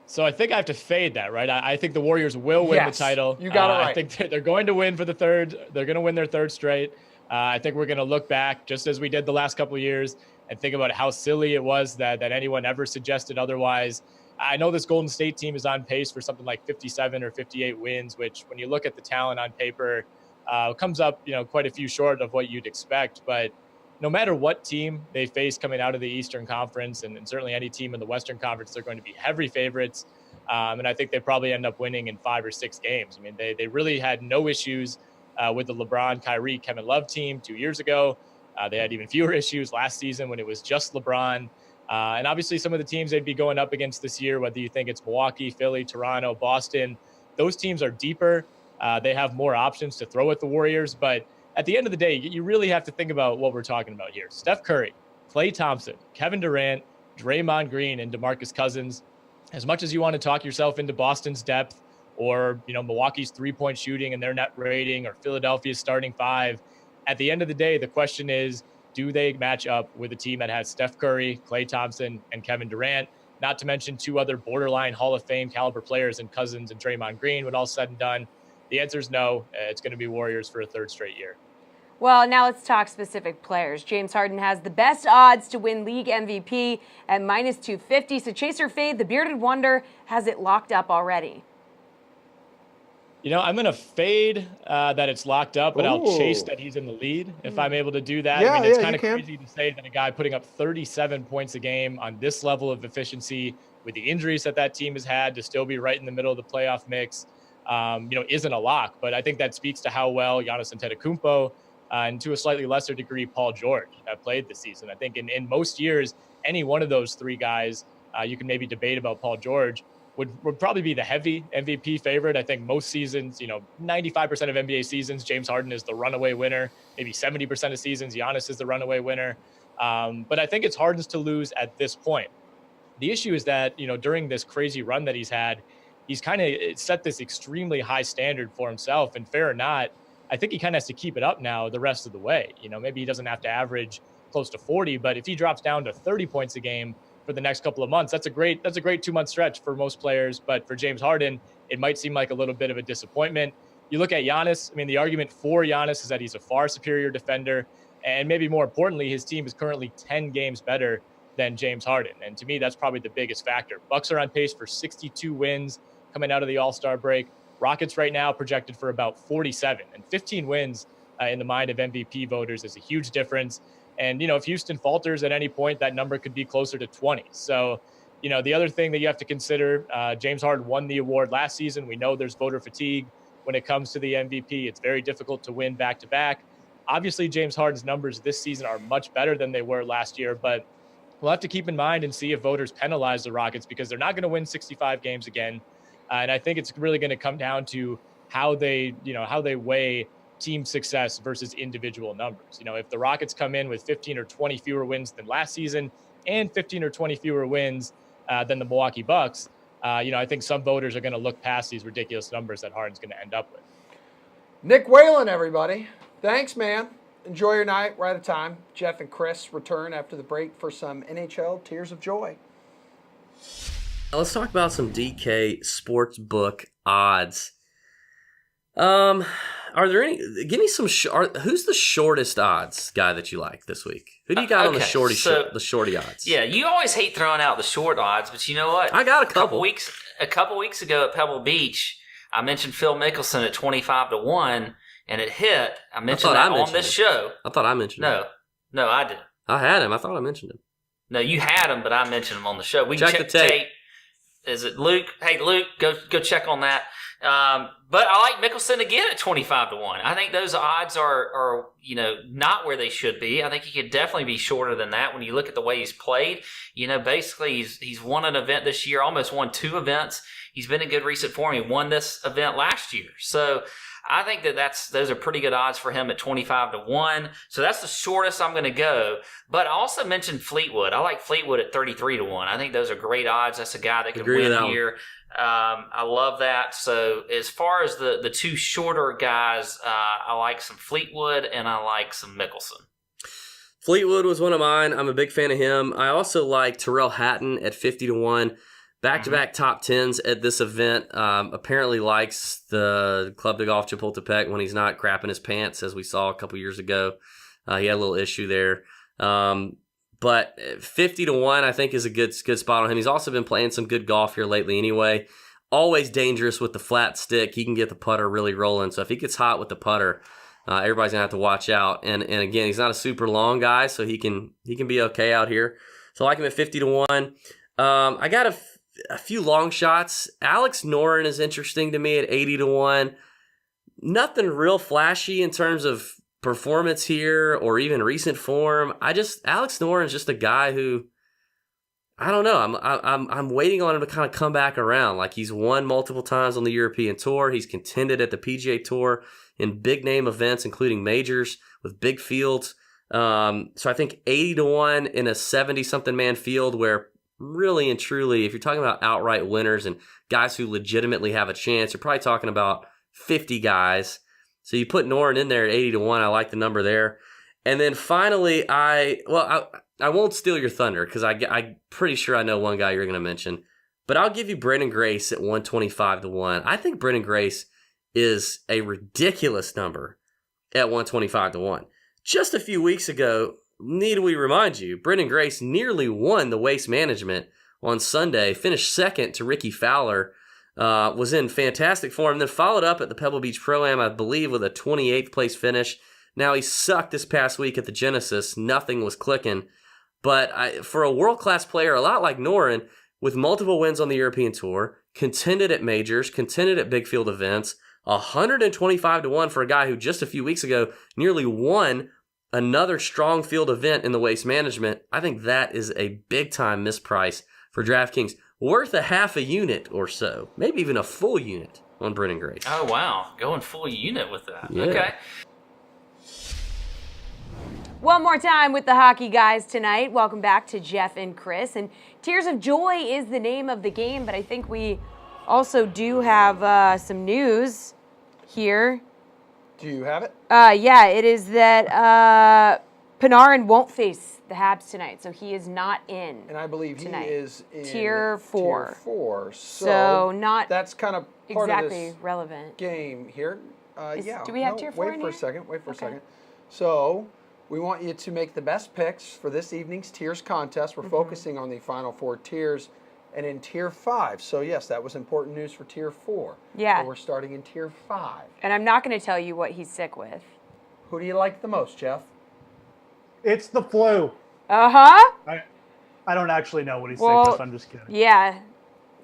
So I think I have to fade that, right? I think the Warriors will win the title. You got it right. I think they're going to win for the 3rd. They're going to win their 3rd straight. I think we're going to look back, just as we did the last couple of years, and think about how silly it was that anyone ever suggested otherwise. I know this Golden State team is on pace for something like 57 or 58 wins, which when you look at the talent on paper, comes up, quite a few short of what you'd expect. But no matter what team they face coming out of the Eastern Conference, and certainly any team in the Western Conference, they're going to be heavy favorites. And I think they probably end up winning in 5 or 6 games. I mean, they really had no issues with the LeBron, Kyrie, Kevin Love team 2 years ago. They had even fewer issues last season when it was just LeBron. And obviously some of the teams they'd be going up against this year, whether you think it's Milwaukee, Philly, Toronto, Boston, those teams are deeper. They have more options to throw at the Warriors. But at the end of the day, you really have to think about what we're talking about here. Steph Curry, Klay Thompson, Kevin Durant, Draymond Green, and DeMarcus Cousins. As much as you want to talk yourself into Boston's depth or, Milwaukee's 3-point shooting and their net rating or Philadelphia's starting 5, at the end of the day, the question is, do they match up with a team that has Steph Curry, Klay Thompson, and Kevin Durant? Not to mention 2 other borderline Hall of Fame caliber players in Cousins and Draymond Green. When all said and done, the answer is no. It's going to be Warriors for a 3rd straight year. Well, now let's talk specific players. James Harden has the best odds to win league MVP at -250. So chase or fade, the bearded wonder has it locked up already. I'm going to fade that it's locked up, but I'll chase that he's in the lead if I'm able to do that. Yeah, it's kind of crazy to say that a guy putting up 37 points a game on this level of efficiency with the injuries that team has had to still be right in the middle of the playoff mix, isn't a lock. But I think that speaks to how well Giannis Antetokounmpo and to a slightly lesser degree, Paul George have played this season. I think in most years, any one of those 3 guys, you can maybe debate about Paul George, would probably be the heavy MVP favorite. I think most seasons, 95% of NBA seasons, James Harden is the runaway winner. Maybe 70% of seasons, Giannis is the runaway winner. But I think it's Harden's to lose at this point. The issue is that, during this crazy run that he's had, he's kind of set this extremely high standard for himself. And fair or not, I think he kind of has to keep it up now the rest of the way. Maybe he doesn't have to average close to 40, but if he drops down to 30 points a game for the next couple of months, that's a great 2-month stretch for most players. But for James Harden, it might seem like a little bit of a disappointment. You look at Giannis, the argument for Giannis is that he's a far superior defender. And maybe more importantly, his team is currently 10 games better than James Harden. And to me, that's probably the biggest factor. Bucks are on pace for 62 wins coming out of the All-Star break. Rockets right now projected for about 47, and 15 wins in the mind of MVP voters is a huge difference. And, if Houston falters at any point, that number could be closer to 20. So, the other thing that you have to consider, James Harden won the award last season. We know there's voter fatigue when it comes to the MVP. It's very difficult to win back-to-back. Obviously, James Harden's numbers this season are much better than they were last year, but we'll have to keep in mind and see if voters penalize the Rockets because they're not going to win 65 games again. And I think it's really going to come down to how they weigh team success versus individual numbers. If the Rockets come in with 15 or 20 fewer wins than last season and 15 or 20 fewer wins than the Milwaukee Bucks, I think some voters are going to look past these ridiculous numbers that Harden's going to end up with. Nick Whalen, everybody. Thanks, man. Enjoy your night. We're out of time. Jeff and Chris return after the break for some NHL Tears of Joy. Let's talk about some DK Sportsbook odds. Are there any? Give me some. Who's the shortest odds guy that you like this week? Who do you got on the shorty odds? Yeah, you always hate throwing out the short odds, but you know what? I got a couple weeks ago at Pebble Beach, I mentioned Phil Mickelson at 25-1, and it hit. I mentioned that on this show. I thought I mentioned him. No, I didn't. I had him. I thought I mentioned him. No, you had him, but I mentioned him on the show. We check can the tape. Is it Luke? Hey, Luke, go check on that. But I like Mickelson again at 25-1. I think those odds are not where they should be. I think he could definitely be shorter than that when you look at the way he's played. Basically he's won an event this year, almost won 2 events. He's been in good recent form. He won this event last year. So I think those are pretty good odds for him at 25-1. So that's the shortest I'm going to go. But I also mentioned Fleetwood. I like Fleetwood at 33-1. I think those are great odds. That's a guy that can win here. I love that. So as far as the 2 shorter guys, I like some Fleetwood and I like some Mickelson. Fleetwood was one of mine. I'm a big fan of him. I also like Tyrrell Hatton at 50-1. Back-to-back top 10s at this event. Apparently likes the Club de Golf Chapultepec when he's not crapping his pants, as we saw a couple years ago. He had a little issue there. But 50-1, I think, is a good spot on him. He's also been playing some good golf here lately anyway. Always dangerous with the flat stick. He can get the putter really rolling. So if he gets hot with the putter, everybody's going to have to watch out. And again, he's not a super long guy, so he can be okay out here. So I like him at 50-1. I got a few long shots. Alex Noren is interesting to me at 80-1. Nothing real flashy in terms of performance here or even recent form. Alex Noren is just a guy who, I don't know. I'm waiting on him to kind of come back around. Like, he's won multiple times on the European Tour. He's contended at the PGA Tour in big name events, including majors with big fields. So I think 80-1 in a 70-something man field where really and truly, if you're talking about outright winners and guys who legitimately have a chance, you're probably talking about 50 guys. So you put Noren in there at 80-1. I like the number there. And then finally, I won't steal your thunder because I'm pretty sure I know one guy you're going to mention. But I'll give you Brendan Grace at 125-1. I think Brendan Grace is a ridiculous number at 125-1. Just a few weeks ago, need we remind you, Brendan Grace nearly won the Waste Management on Sunday, finished second to Ricky Fowler, was in fantastic form, then followed up at the Pebble Beach Pro-Am, I believe, with a 28th place finish. Now, he sucked this past week at the Genesis. Nothing was clicking. But for a world-class player, a lot like Noren, with multiple wins on the European Tour, contended at majors, contended at big field events, 125-1 for a guy who just a few weeks ago nearly won another strong field event in the Waste Management. I think that is a big-time misprice for DraftKings. Worth a half a unit or so, maybe even a full unit on Brendan Grace. Oh, wow. Going full unit with that. Yeah. Okay. One more time with the hockey guys tonight. Welcome back to Jeff and Chris. And Tears of Joy is the name of the game, but I think we also do have some news here. Do you have it? Yeah, it is that Panarin won't face the Habs tonight, so he is not in. And I believe tonight. He is in Tier 4. Tier 4. So not that's kind of part exactly of this relevant game here. Yeah. Do we have Tier 4 Wait in for here? a second. Wait for a second. So we want you to make the best picks for this evening's tiers contest. We're focusing on the final 4 tiers and in Tier 5. So, yes, that was important news for Tier 4. Yeah. So we're starting in Tier 5. And I'm not going to tell you what he's sick with. Who do you like the most, Jeff? It's the flu. Uh-huh. I don't actually know what he's sick with. I'm just kidding. Yeah.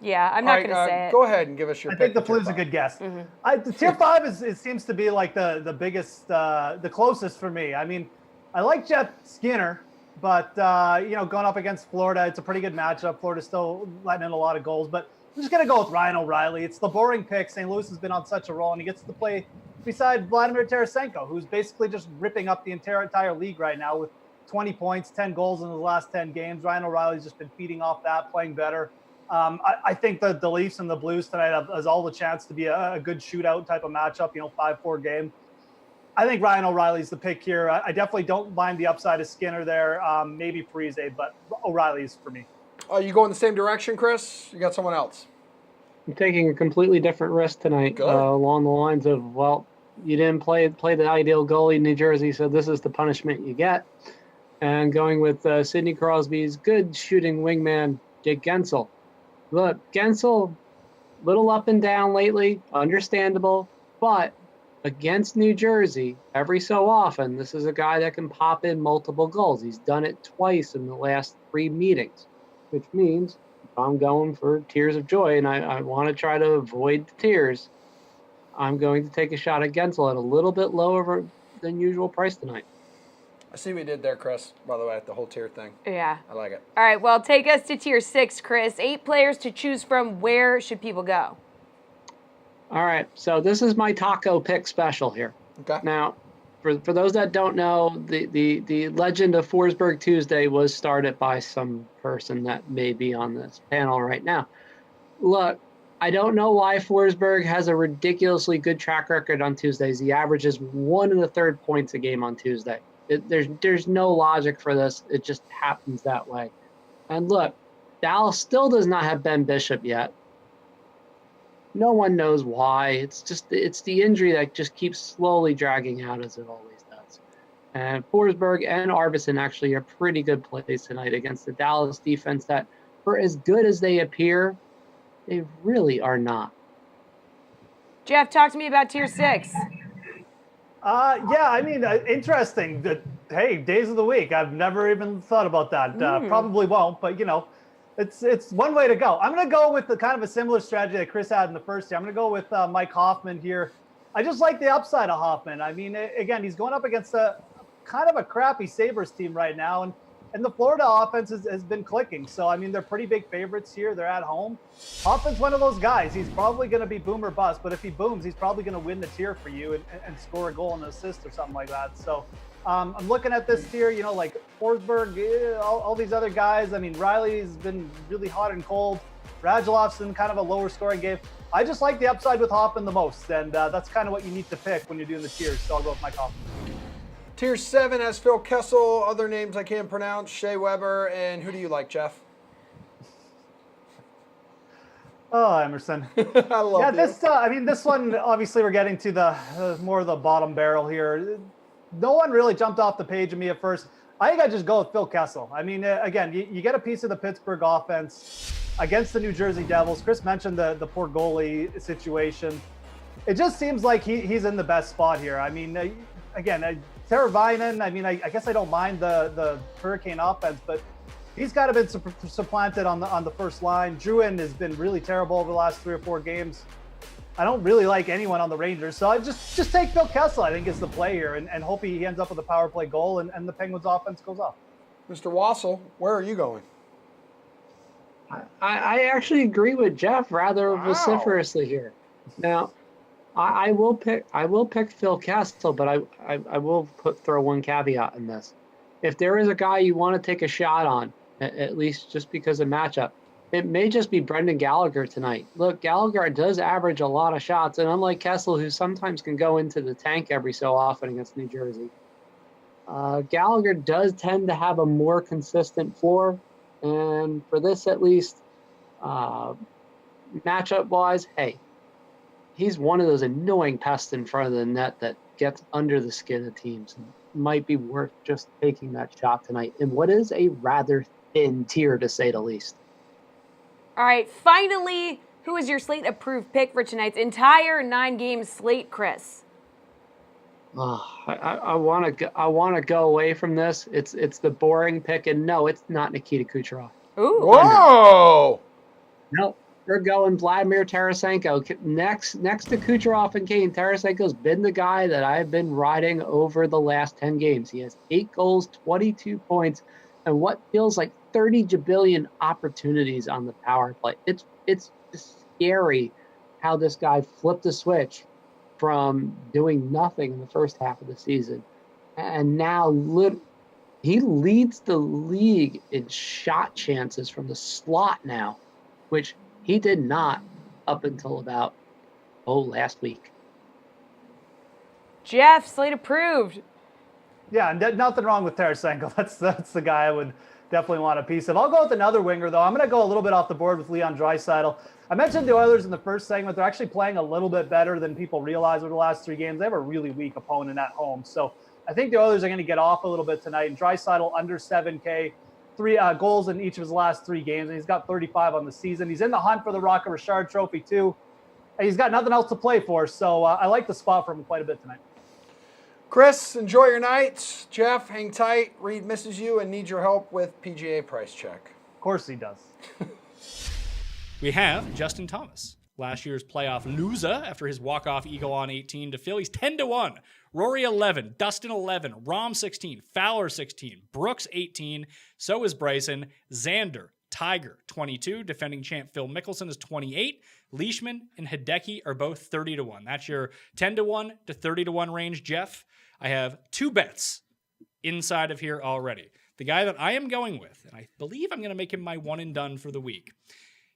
Yeah, I'm not going to say it. Go ahead and give us your I pick. think the flu's a good guess. The Tier 5 it seems to be like the biggest, the closest for me. I mean, I like Jeff Skinner, but, going up against Florida, it's a pretty good matchup. Florida's still letting in a lot of goals, but I'm just going to go with Ryan O'Reilly. It's the boring pick. St. Louis has been on such a roll, and he gets to play beside Vladimir Tarasenko, who's basically just ripping up the entire league right now with 20 points, 10 goals in the last 10 games. Ryan O'Reilly's just been feeding off that, playing better. I think the Leafs and the Blues tonight has all the chance to be a good shootout type of matchup, 5-4 game. I think Ryan O'Reilly's the pick here. I definitely don't mind the upside of Skinner there. Maybe Parise, but O'Reilly's for me. Are you going the same direction, Chris? You got someone else? I'm taking a completely different risk tonight, along the lines of, well, you didn't play the ideal goalie in New Jersey, so this is the punishment you get. And going with Sidney Crosby's good shooting wingman, Jake Gensel. Look, Gensel, little up and down lately, understandable, but against New Jersey, every so often, this is a guy that can pop in multiple goals. He's done it twice in the last 3 meetings, which means I'm going for tears of joy, and I want to try to avoid the tears. I'm going to take a shot at Gensel at a little bit lower than usual price tonight. I see what you did there, Chris, by the way, the whole tier thing. Yeah. I like it. All right, well, take us to tier 6, Chris. 8 players to choose from. Where should people go? All right, so this is my taco pick special here. Okay. Now, for those that don't know, the legend of Forsberg Tuesday was started by some person that may be on this panel right now. Look, I don't know why Forsberg has a ridiculously good track record on Tuesdays. He averages 1 1/3 points a game on Tuesday. There's no logic for this. It just happens that way. And look, Dallas still does not have Ben Bishop yet. No one knows why. It's the injury that just keeps slowly dragging out as it always does. And Forsberg and Arvidsson actually are pretty good plays tonight against the Dallas defense that, for as good as they appear, they really are not. Jeff, talk to me about tier 6. Yeah, I mean, interesting. Hey, days of the week. I've never even thought about that. Probably won't, but it's one way to go. I'm going to go with the kind of a similar strategy that Chris had in the first year. I'm going to go with Mike Hoffman here. I just like the upside of Hoffman. I mean, again, he's going up against a kind of a crappy Sabres team right now, and the Florida offense has been clicking. So, I mean, they're pretty big favorites here. They're at home. Hoffman's one of those guys. He's probably going to be boom or bust, but if he booms, he's probably going to win the tier for you and score a goal and an assist or something like that. So, I'm looking at this tier, like Forsberg, all these other guys. I mean, Riley's been really hot and cold. Radulov's in kind of a lower scoring game. I just like the upside with Hoffman the most, and that's kind of what you need to pick when you're doing the tiers. So I'll go with Mike Hoffman. Tier 7 has Phil Kessel, other names I can't pronounce, Shea Weber, and who do you like, Jeff? Oh, Emerson. I love this one, obviously we're getting to the more of the bottom barrel here. No one really jumped off the page at me at first. I think I just go with Phil Kessel. I mean, again, you get a piece of the Pittsburgh offense against the New Jersey Devils. Chris mentioned the poor goalie situation. It just seems like he's in the best spot here. I mean, again, Teravainen, I mean, I guess I don't mind the Hurricane offense, but he's got to been supplanted on the first line. Druin has been really terrible over the last 3 or 4 games. I don't really like anyone on the Rangers, so I just take Phil Kessel, I think, is the play here, and hope he ends up with a power play goal and the Penguins offense goes off. Mr. Wassel, where are you going? I actually agree with Jeff rather vociferously here. Now, I will pick Phil Kessel, but I will throw one caveat in this. If there is a guy you want to take a shot on, at least just because of matchup, it may just be Brendan Gallagher tonight. Look, Gallagher does average a lot of shots, and unlike Kessel, who sometimes can go into the tank every so often against New Jersey, Gallagher does tend to have a more consistent floor. And for this, at least, matchup-wise, hey, he's one of those annoying pests in front of the net that gets under the skin of teams. Might be worth just taking that shot tonight in what is a rather thin tier, to say the least. All right, finally, who is your slate-approved pick for tonight's entire 9-game slate, Chris? I want to go away from this. It's the boring pick, and no, it's not Nikita Kucherov. Ooh. Whoa! No, we're going Vladimir Tarasenko. Next to Kucherov and Kane, Tarasenko's been the guy that I've been riding over the last 10 games. He has 8 goals, 22 points, and what feels like 30 jabillion opportunities on the power play. It's scary how this guy flipped the switch from doing nothing in the first half of the season. And now he leads the league in shot chances from the slot now, which he did not up until about, last week. Jeff, slate approved. Yeah, nothing wrong with Tarasenko. That's the guy I would definitely want a piece of. I'll go with another winger, though. I'm going to go a little bit off the board with Leon Draisaitl. I mentioned the Oilers in the first segment. They're actually playing a little bit better than people realize over the last 3 games. They have a really weak opponent at home. So I think the Oilers are going to get off a little bit tonight. And Draisaitl under 7K, 3 goals in each of his last 3 games. And he's got 35 on the season. He's in the hunt for the Rocket Richard Trophy, too. And he's got nothing else to play for. So I like the spot for him quite a bit tonight. Chris, enjoy your night. Jeff, hang tight. Reed misses you and needs your help with PGA price check. Of course he does. We have Justin Thomas, last year's playoff loser after his walk-off eagle on 18 to Phil. He's 10-1. Rory 11, Dustin 11, Rahm 16, Fowler 16, Brooks 18. So is Bryson. Xander, Tiger 22. Defending champ Phil Mickelson is 28. Leishman and Hideki are both 30-1. That's your 10-1 to 30-1 range, Jeff. I have 2 bets inside of here already. The guy that I am going with, and I believe I'm going to make him my one and done for the week.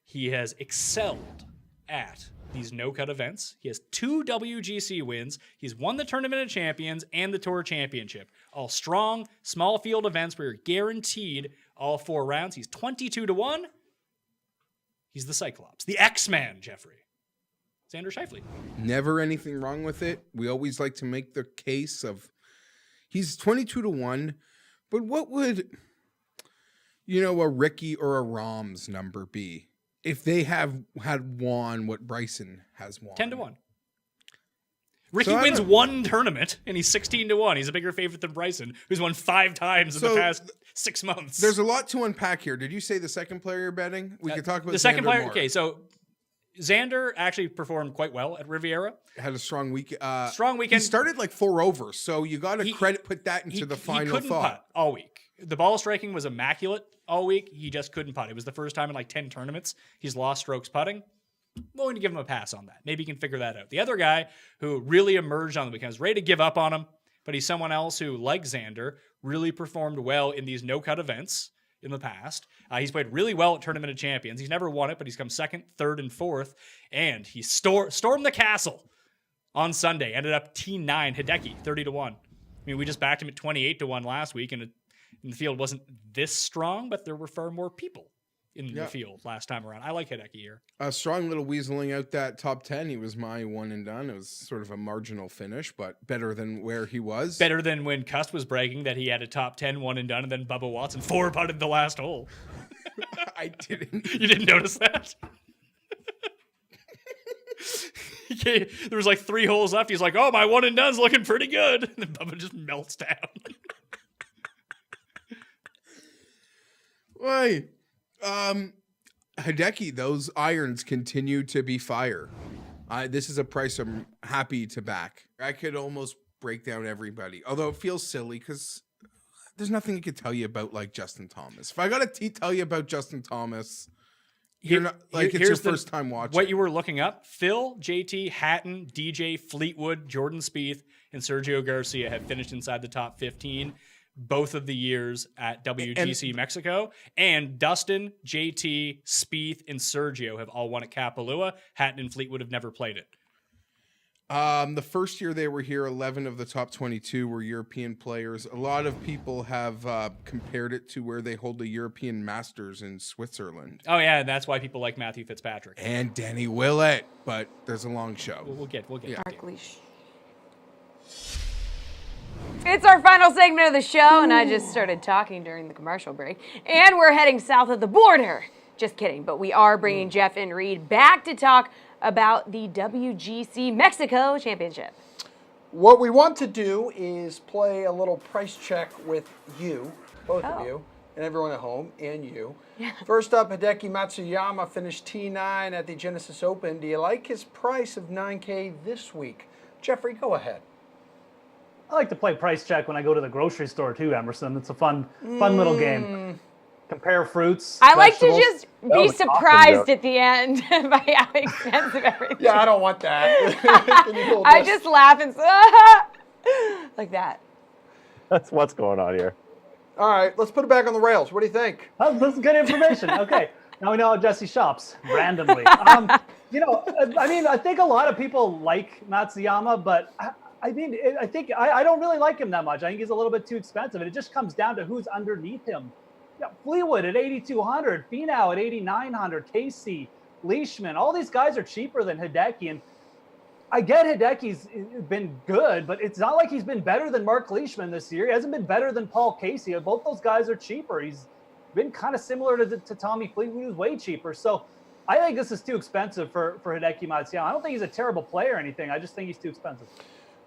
He has excelled at these no-cut events. He has 2 WGC wins. He's won the Tournament of Champions and the Tour Championship. All strong, small field events where you're guaranteed all 4 rounds. He's 22-1. He's the Cyclops, the X-Man, Jeffrey. Xander Schauffele. Never anything wrong with it. We always like to make the case of he's 22-1, but what would, a Ricky or a Rahm's number be if they had won what Bryson has won? 10-1. Ricky wins 1 tournament, and he's 16-1. He's a bigger favorite than Bryson, who's won 5 times in the past 6 months. There's a lot to unpack here. Did you say the second player you're betting? We could talk about the second Xander player. more. Okay, so Xander actually performed quite well at Riviera. Had a strong week. Strong weekend. He started like 4 over, so you got to put that into the final he couldn't thought. Putt all week. The ball striking was immaculate all week. He just couldn't putt. It was the first time in like 10 tournaments he's lost strokes putting. I'm willing to give him a pass on that. Maybe he can figure that out. The other guy who really emerged on the weekend, was ready to give up on him, but he's someone else who, like Xander, really performed well in these no-cut events in the past. He's played really well at Tournament of Champions. He's never won it, but he's come 2nd, 3rd, and 4th, and he stormed the castle on Sunday. Ended up T9, Hideki, 30-1. I mean, we just backed him at 28-1 last week, and the field wasn't this strong, but there were far more people in the field last time around. I like Hideki here. A strong little weaseling out that top 10. He was my one and done. It was sort of a marginal finish, but better than where he was. Better than when Cust was bragging that he had a top 10 one and done, and then Bubba Watson 4-putted the last hole. I didn't. You didn't notice that? There was like 3 holes left. He's like, oh, my one and done's looking pretty good. And then Bubba just melts down. Why? Hideki, those irons continue to be fire. This is a price I'm happy to back. I could almost break down everybody, although it feels silly because there's nothing I could tell you about like Justin Thomas. If I got to tell you about Justin Thomas, you're not like it's your first time watching. What you were looking up: Phil, JT, Hatton, DJ, Fleetwood, Jordan Spieth, and Sergio Garcia have finished inside the top 15. Both of the years at WGC Mexico, and Dustin, JT, Spieth, and Sergio have all won at Kapalua. Hatton and Fleetwood have never played it. The first year they were here, 11 of the top 22 were European players. A lot of people have compared it to where they hold the European Masters in Switzerland. Oh yeah, and that's why people like Matthew Fitzpatrick and Denny Willett. But there's a long show. We'll get. Yeah. It's our final segment of the show, and I just started talking during the commercial break. And we're heading south of the border. Just kidding, but we are bringing Jeff and Reed back to talk about the WGC-Mexico Championship. What we want to do is play a little price check with you, both of you, and everyone at home, and you. Yeah. First up, Hideki Matsuyama finished T9 at the Genesis Open. Do you like his price of $9K this week? Jeffrey, go ahead. I like to play price check when I go to the grocery store too, Emerson. It's a fun little game. compare fruits. I like to vegetables. just be surprised at the end by how expensive everything. Yeah, I don't want that. Can you hold I this? just laugh and like that. That's what's going on here. All right, let's put it back on the rails. What do you think? This is good information. Okay, now we know how Jessie shops randomly. You know, I mean, I think a lot of people like Matsuyama, but I don't really like him that much. I think he's a little bit too expensive, and it just comes down to who's underneath him. Yeah, Fleetwood at 8,200, Finau at 8,900, Casey, Leishman, all these guys are cheaper than Hideki, and I get Hideki's been good, but it's not like he's been better than Mark Leishman this year. He hasn't been better than Paul Casey. Both those guys are cheaper. He's been kind of similar to Tommy Fleetwood, who's way cheaper. So I think this is too expensive for Hideki Matsuyama. I don't think he's a terrible player or anything. I just think he's too expensive.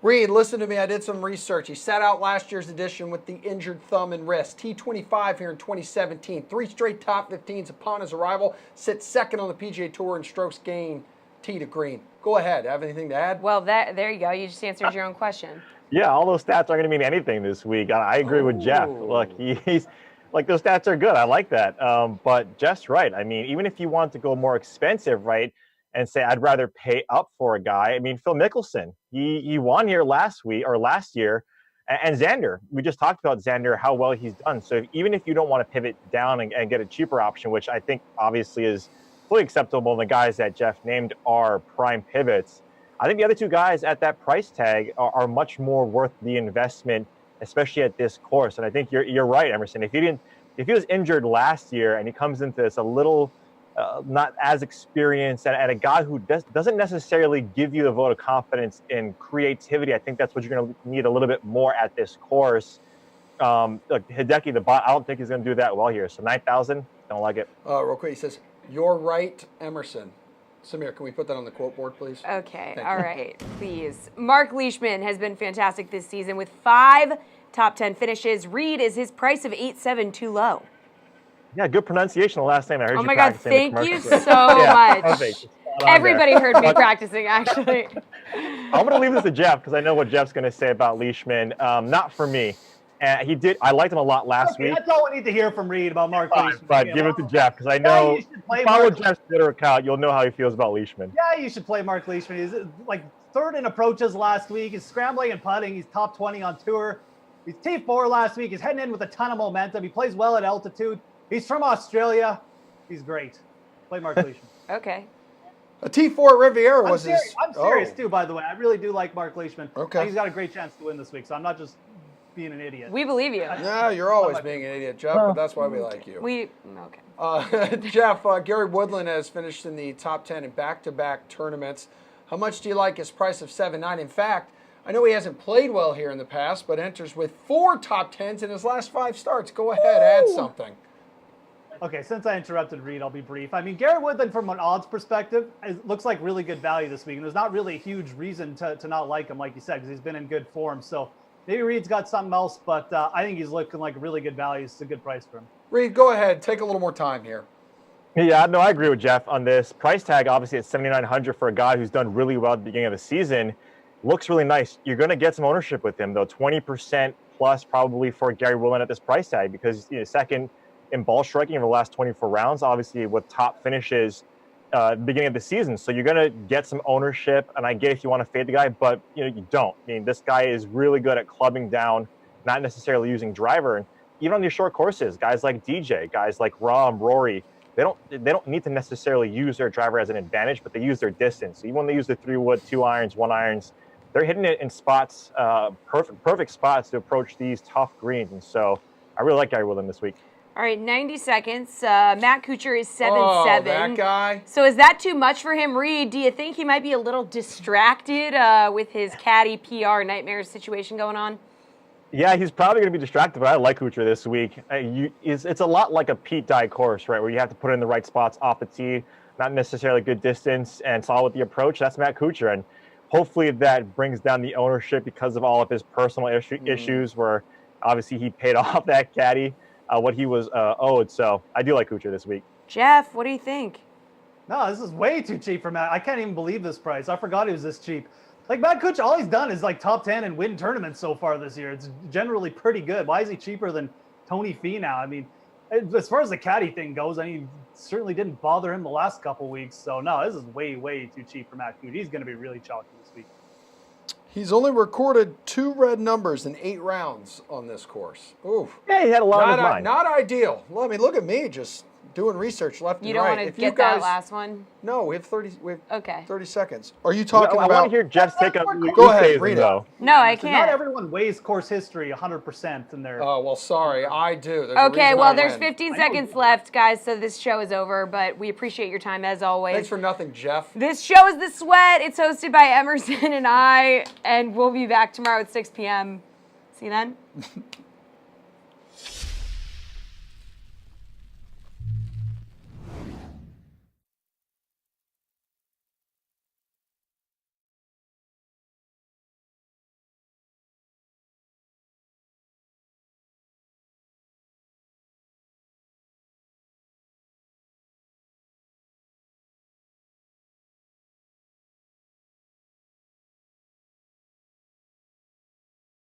Reed, listen to me. I did some research. He sat out last year's edition with the injured thumb and wrist. T25 here in 2017. 3 straight top 15s upon his arrival. Sits second on the PGA Tour in strokes gained tee to green. Go ahead. Have anything to add? Well, there you go. You just answered your own question. Yeah, all those stats aren't going to mean anything this week. I agree with Jeff. Look, he's like, those stats are good. I like that. But Jeff's right. I mean, even if you want to go more expensive, right, and say I'd rather pay up for a guy. I mean, Phil Mickelson, he won here last year, and Xander. We just talked about Xander, how well he's done. So even if you don't want to pivot down and get a cheaper option, which I think obviously is fully acceptable, and the guys that Jeff named are prime pivots, I think the other two guys at that price tag are much more worth the investment, especially at this course. And I think you're right, Emerson. If he was injured last year and he comes into this a little not as experienced and a guy who doesn't necessarily give you the vote of confidence in creativity, I think that's what you're going to need a little bit more at this course. Look, Hideki, I don't think he's going to do that well here. So 9,000, don't like it. Real quick, he says, "You're right, Emerson." Samir, can we put that on the quote board, please? Okay, all right, please. Mark Leishman has been fantastic this season with 5 top 10 finishes. Reed, is his price of 8.7 too low? Yeah, good pronunciation the last name I heard you. Oh my God, thank you so yeah, much. Perfect. Everybody heard me practicing, actually. I'm going to leave this to Jeff because I know what Jeff's going to say about Leishman. Not for me. I liked him a lot last week. That's all we need to hear from Reed about Mark Leishman. But give it to Jeff because I know if you follow Jeff's Twitter account, you'll know how he feels about Leishman. Yeah, you should play Mark Leishman. He's like 3rd in approaches last week. He's scrambling and putting. He's top 20 on tour. He's T4 last week. He's heading in with a ton of momentum. He plays well at altitude. He's from Australia. He's great. Play Mark Leishman. Okay. A T4 Riviera was his. I'm serious too, by the way. I really do like Mark Leishman. Okay. He's got a great chance to win this week, so I'm not just being an idiot. We believe you. No, you're always being an idiot, Jeff, but that's why we like you. Okay. Jeff, Gary Woodland has finished in the top 10 in back-to-back tournaments. How much do you like his price of 7.9? In fact, I know he hasn't played well here in the past, but enters with 4 top 10s in his last 5 starts. Go ahead, add something. Okay, since I interrupted Reed, I'll be brief. I mean, Gary Woodland, from an odds perspective, looks like really good value this week, and there's not really a huge reason to not like him, like you said, because he's been in good form. So maybe Reed's got something else, but I think he's looking like really good value. It's a good price for him. Reed, go ahead. Take a little more time here. Yeah, no, I agree with Jeff on this. Price tag, obviously, at $7,900 for a guy who's done really well at the beginning of the season. Looks really nice. You're going to get some ownership with him, though. 20% plus probably for Gary Woodland at this price tag because second in ball striking over the last 24 rounds, obviously with top finishes beginning of the season. So you're going to get some ownership, and I get if you want to fade the guy, but you don't. I mean, this guy is really good at clubbing down, not necessarily using driver. And even on these short courses, guys like DJ, guys like Rahm, Rory, they don't need to necessarily use their driver as an advantage, but they use their distance. So even when they use the 3-wood, 2-irons, 1-irons, they're hitting it in spots, perfect spots to approach these tough greens. And so I really like Gary Woodland this week. All right, 90 seconds. Matt Kuchar is 7.7. Oh, that guy. So is that too much for him, Reed? Do you think he might be a little distracted with his caddy PR nightmare situation going on? Yeah, he's probably going to be distracted, but I like Kuchar this week. It's a lot like a Pete Dye course, right, where you have to put in the right spots off the tee, not necessarily good distance, and solid with the approach. That's Matt Kuchar, and hopefully that brings down the ownership because of all of his personal issues where obviously he paid off that caddy what he was owed. So I do like Kuchar this week. Jeff, what do you think? No, this is way too cheap for Matt. I can't even believe this price. I forgot he was this cheap. Like, Matt Kuchar, all he's done is like top 10 and win tournaments so far this year. It's generally pretty good. Why is he cheaper than Tony Finau? I mean, As far as the caddy thing goes, I mean, certainly didn't bother him the last couple weeks. So no, this is way, way too cheap for Matt Coot. He's going to be really chalky this week. He's only recorded 2 red numbers in 8 rounds on this course. Ooh. Yeah, he had a lot in his mind. Not ideal. Well, I mean, look at me just doing research left and right. You don't want to get that last one? No, we have 30. Okay. 30 seconds. Are you talking about? I want to hear Jeff's take on. Go ahead, read it. No, I can't. Not everyone weighs course history 100% in their. Oh well, sorry, I do. Okay, well, there's 15 seconds left, guys, so this show is over. But we appreciate your time as always. Thanks for nothing, Jeff. This show is The Sweat. It's hosted by Emerson and I, and we'll be back tomorrow at 6 p.m. See you then.